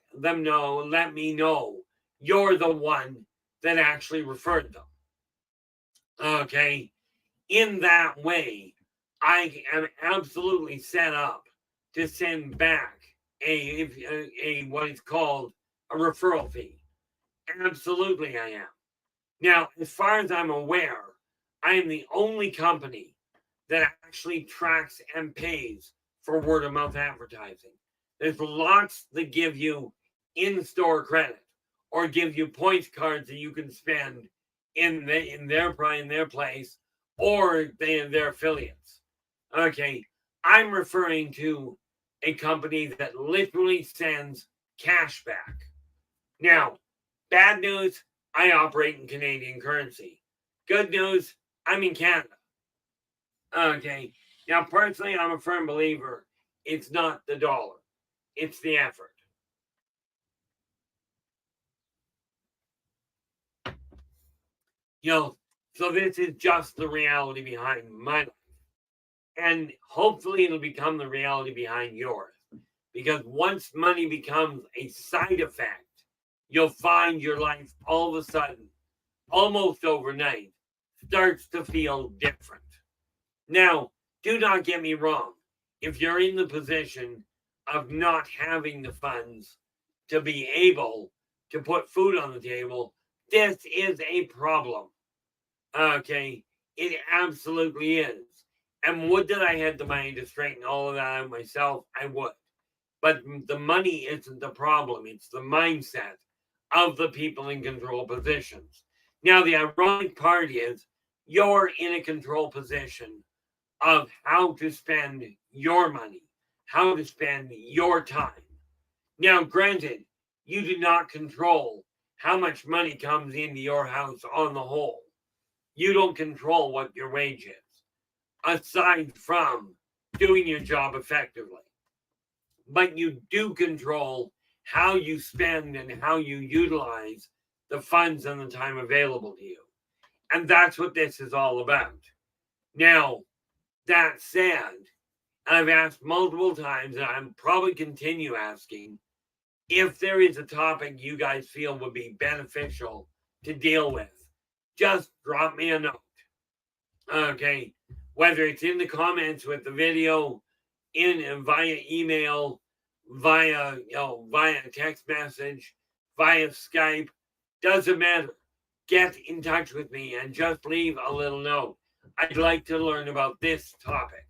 [SPEAKER 1] me know you're the one that actually referred them. Okay? In that way, I am absolutely set up to send back a what is called a referral fee. Absolutely, I am. Now, as far as I'm aware, I am the only company that actually tracks and pays for word of mouth advertising. There's lots that give you in-store credit or give you points cards that you can spend in their place or their affiliates. Okay, I'm referring to a company that literally sends cash back. Now, bad news, I operate in Canadian currency. Good news, I'm in Canada. Okay, now personally, I'm a firm believer it's not the dollar, it's the effort. So this is just the reality behind my life. And hopefully it'll become the reality behind yours. Because once money becomes a side effect, you'll find your life all of a sudden, almost overnight, starts to feel different. Now, do not get me wrong. If you're in the position of not having the funds to be able to put food on the table, this is a problem. Okay. It absolutely is. And would that I had the money to straighten all of that out myself, I would. But the money isn't the problem. It's the mindset of the people in control positions. Now, the ironic part is you're in a control position of how to spend your money, how to spend your time. Now, granted, you do not control how much money comes into your house on the whole. You don't control what your wage is, aside from doing your job effectively. But you do control how you spend and how you utilize the funds and the time available to you. And that's what this is all about. Now, that said, I've asked multiple times, and I'm probably continue asking, if there is a topic you guys feel would be beneficial to deal with, just drop me a note. Okay, whether it's in the comments with the video, in via email, via text message, via Skype, doesn't matter. Get in touch with me and just leave a little note. I'd like to learn about this topic.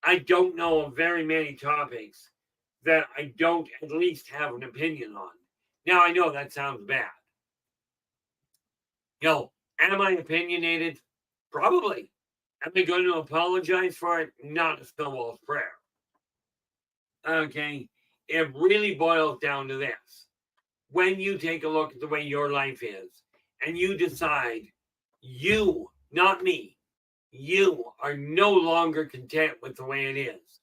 [SPEAKER 1] I don't know of very many topics that I don't at least have an opinion on. Now, I know that sounds bad. Am I opinionated? Probably. Am I going to apologize for it? Not a snowball's prayer. Okay, it really boils down to this. When you take a look at the way your life is, and you decide you, not me, you are no longer content with the way it is.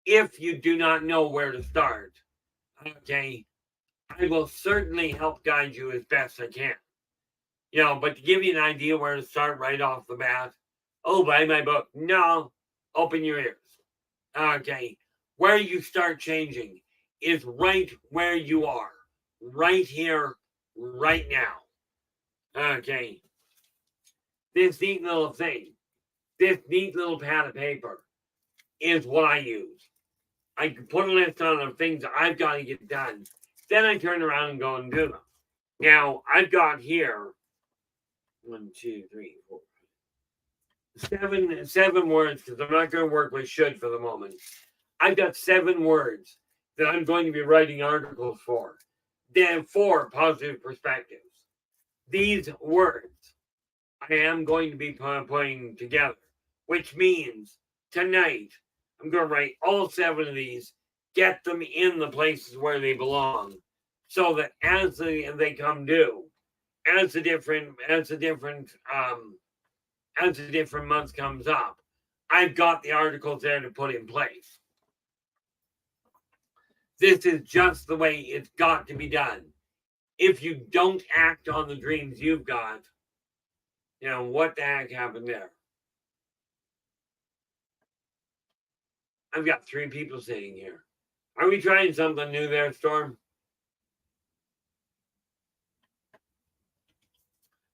[SPEAKER 1] If you do not know where to start, okay, I will certainly help guide you as best I can. But to give you an idea where to start right off the bat, buy my book. No, open your ears. Okay, where you start changing is right where you are, right here, right now. Okay, this neat little thing, this neat little pad of paper is what I use. I put a list on of things I've got to get done. Then I turn around and go and do them. Now, I've got here 1, 2, 3, 4, 7 words, because I'm not going to work with should for the moment. I've got 7 words that I'm going to be writing articles for. Then 4 positive perspectives. These words I am going to be putting together, which means tonight I'm going to write all 7 of these, get them in the places where they belong, so that as they come due, as the different month comes up, I've got the articles there to put in place. This is just the way it's got to be done. If you don't act on the dreams you've got, what the heck happened there? I've got 3 people sitting here. Are we trying something new there, Storm?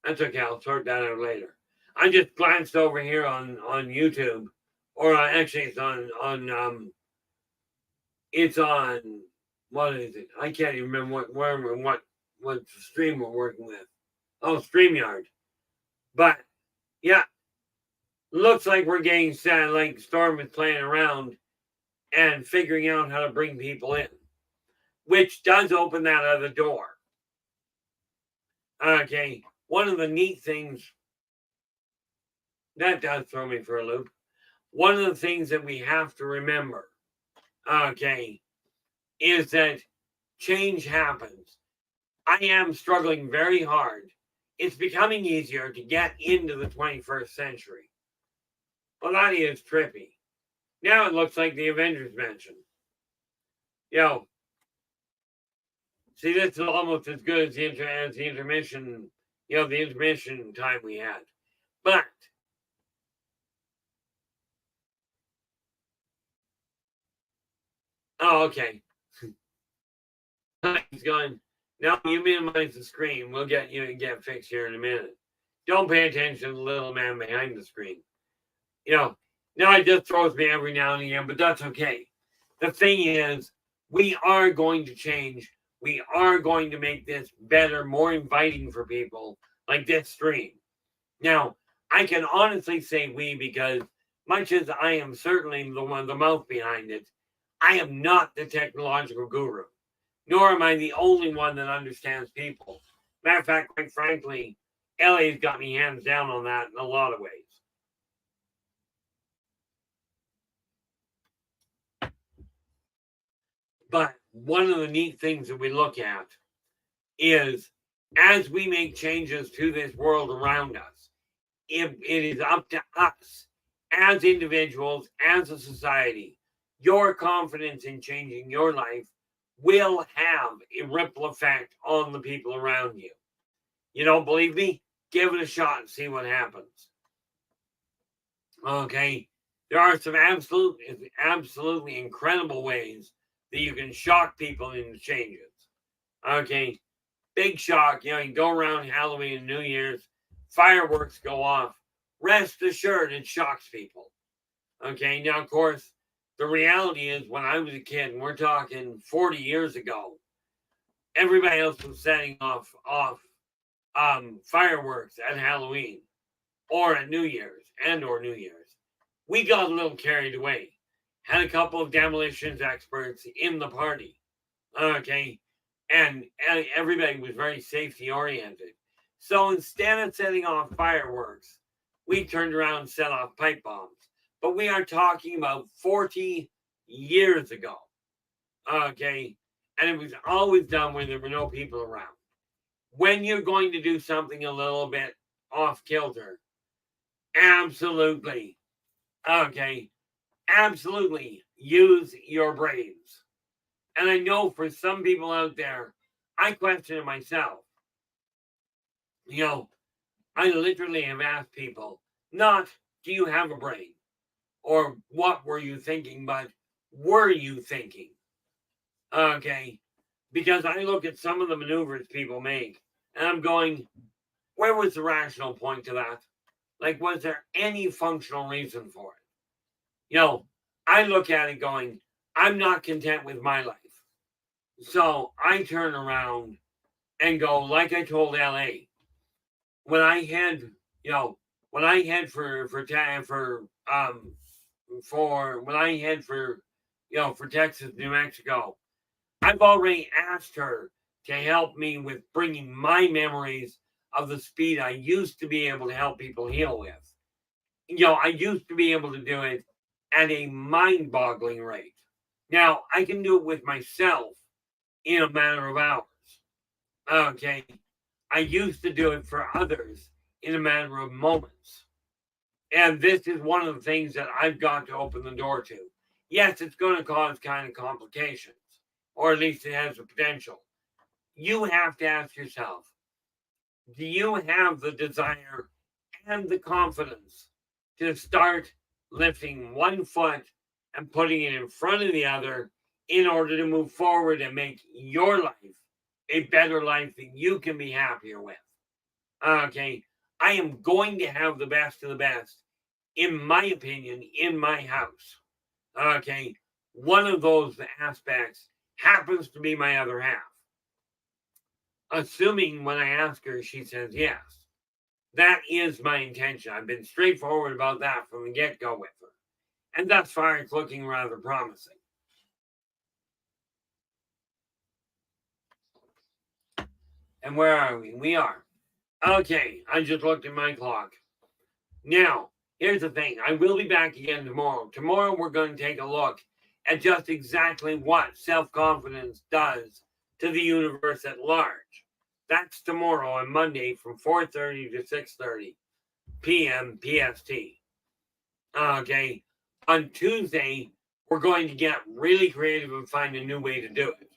[SPEAKER 1] That's okay. I'll sort that out later. I just glanced over here on YouTube, or actually it's on what is it? I can't even remember what stream we're working with. Oh, StreamYard. But yeah, looks like we're getting sad. Like Storm is playing around and figuring out how to bring people in, which does open that other door. Okay, one of the neat things that does throw me for a loop. One of the things that we have to remember, okay, is that change happens. I am struggling very hard. It's becoming easier to get into the 21st century. Well, that is trippy. Now it looks like the Avengers Mansion. See, this is almost as good as the intermission, the intermission time we had. But okay. He's going, now you minimize the screen. We'll get fixed here in a minute. Don't pay attention to the little man behind the screen. Now it just throws me every now and again, but that's okay. The thing is, we are going to change. We are going to make this better, more inviting for people like this stream. Now, I can honestly say we because much as I am certainly the mouth behind it, I am not the technological guru, nor am I the only one that understands people. Matter of fact, quite frankly, LA's got me hands down on that in a lot of ways. But one of the neat things that we look at is as we make changes to this world around us, it is up to us as individuals, as a society. Your confidence in changing your life will have a ripple effect on the people around you. You don't believe me? Give it a shot and see what happens. Okay. There are some absolutely incredible ways that you can shock people into changes. Okay. Big shock. You know, you go around Halloween and New Year's, fireworks go off. Rest assured, it shocks people. Okay. Now, of course, the reality is when I was a kid, and we're talking 40 years ago, everybody else was setting off fireworks at Halloween or at New Year's or New Year's. We got a little carried away. Had a couple of demolitions experts in the party. Okay. And everybody was very safety oriented. So instead of setting off fireworks, we turned around and set off pipe bombs. But we are talking about 40 years ago. Okay. And it was always done when there were no people around. When you're going to do something a little bit off kilter, absolutely. Okay. Absolutely use your brains. And I know for some people out there, I question it myself. You know, I literally have asked people, not do you have a brain or what were you thinking, but were you thinking? Okay. Because I look at some of the maneuvers people make and I'm going, where was the rational point to that? Like, was there any functional reason for it? You know, I look at it going, I'm not content with my life. So I turn around and go, like I told LA, when I had, you know, when I had for Texas, New Mexico, I've already asked her to help me with bringing my memories of the speed I used to be able to help people heal with. You know, I used to be able to do it at a mind-boggling rate. Now, I can do it with myself in a matter of hours. Okay. I used to do it for others in a matter of moments. And this is one of the things that I've got to open the door to. Yes, it's going to cause kind of complications, or at least it has the potential. You have to ask yourself, do you have the desire and the confidence to start lifting one foot and putting it in front of the other in order to move forward and make your life a better life that you can be happier with? Okay. I am going to have the best of the best, in my opinion, in my house. Okay. One of those aspects happens to be my other half. Assuming when I ask her, she says yes. That is my intention. I've been straightforward about that from the get-go with her. And thus far, it's looking rather promising. And where are we? We are. Okay, I just looked at my clock. Now, here's the thing. I will be back again tomorrow. Tomorrow, we're going to take a look at just exactly what self-confidence does to the universe at large. That's tomorrow on Monday from 4:30 to 6:30 p.m. PST. Okay. On Tuesday, we're going to get really creative and find a new way to do it.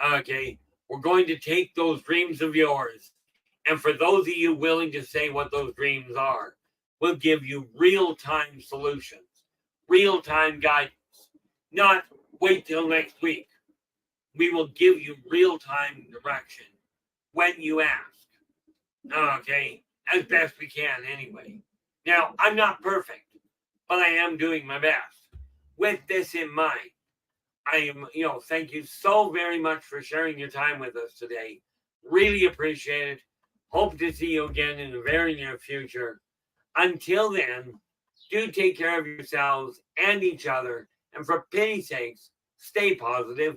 [SPEAKER 1] Okay. We're going to take those dreams of yours, and for those of you willing to say what those dreams are, we'll give you real-time solutions, real-time guidance. Not wait till next week. We will give you real-time direction when you ask. Okay, as best we can anyway. Now, I'm not perfect, but I am doing my best. With this in mind, I am, thank you so very much for sharing your time with us today. Really appreciate it. Hope to see you again in the very near future. Until then, do take care of yourselves and each other. And for pity's sakes, stay positive.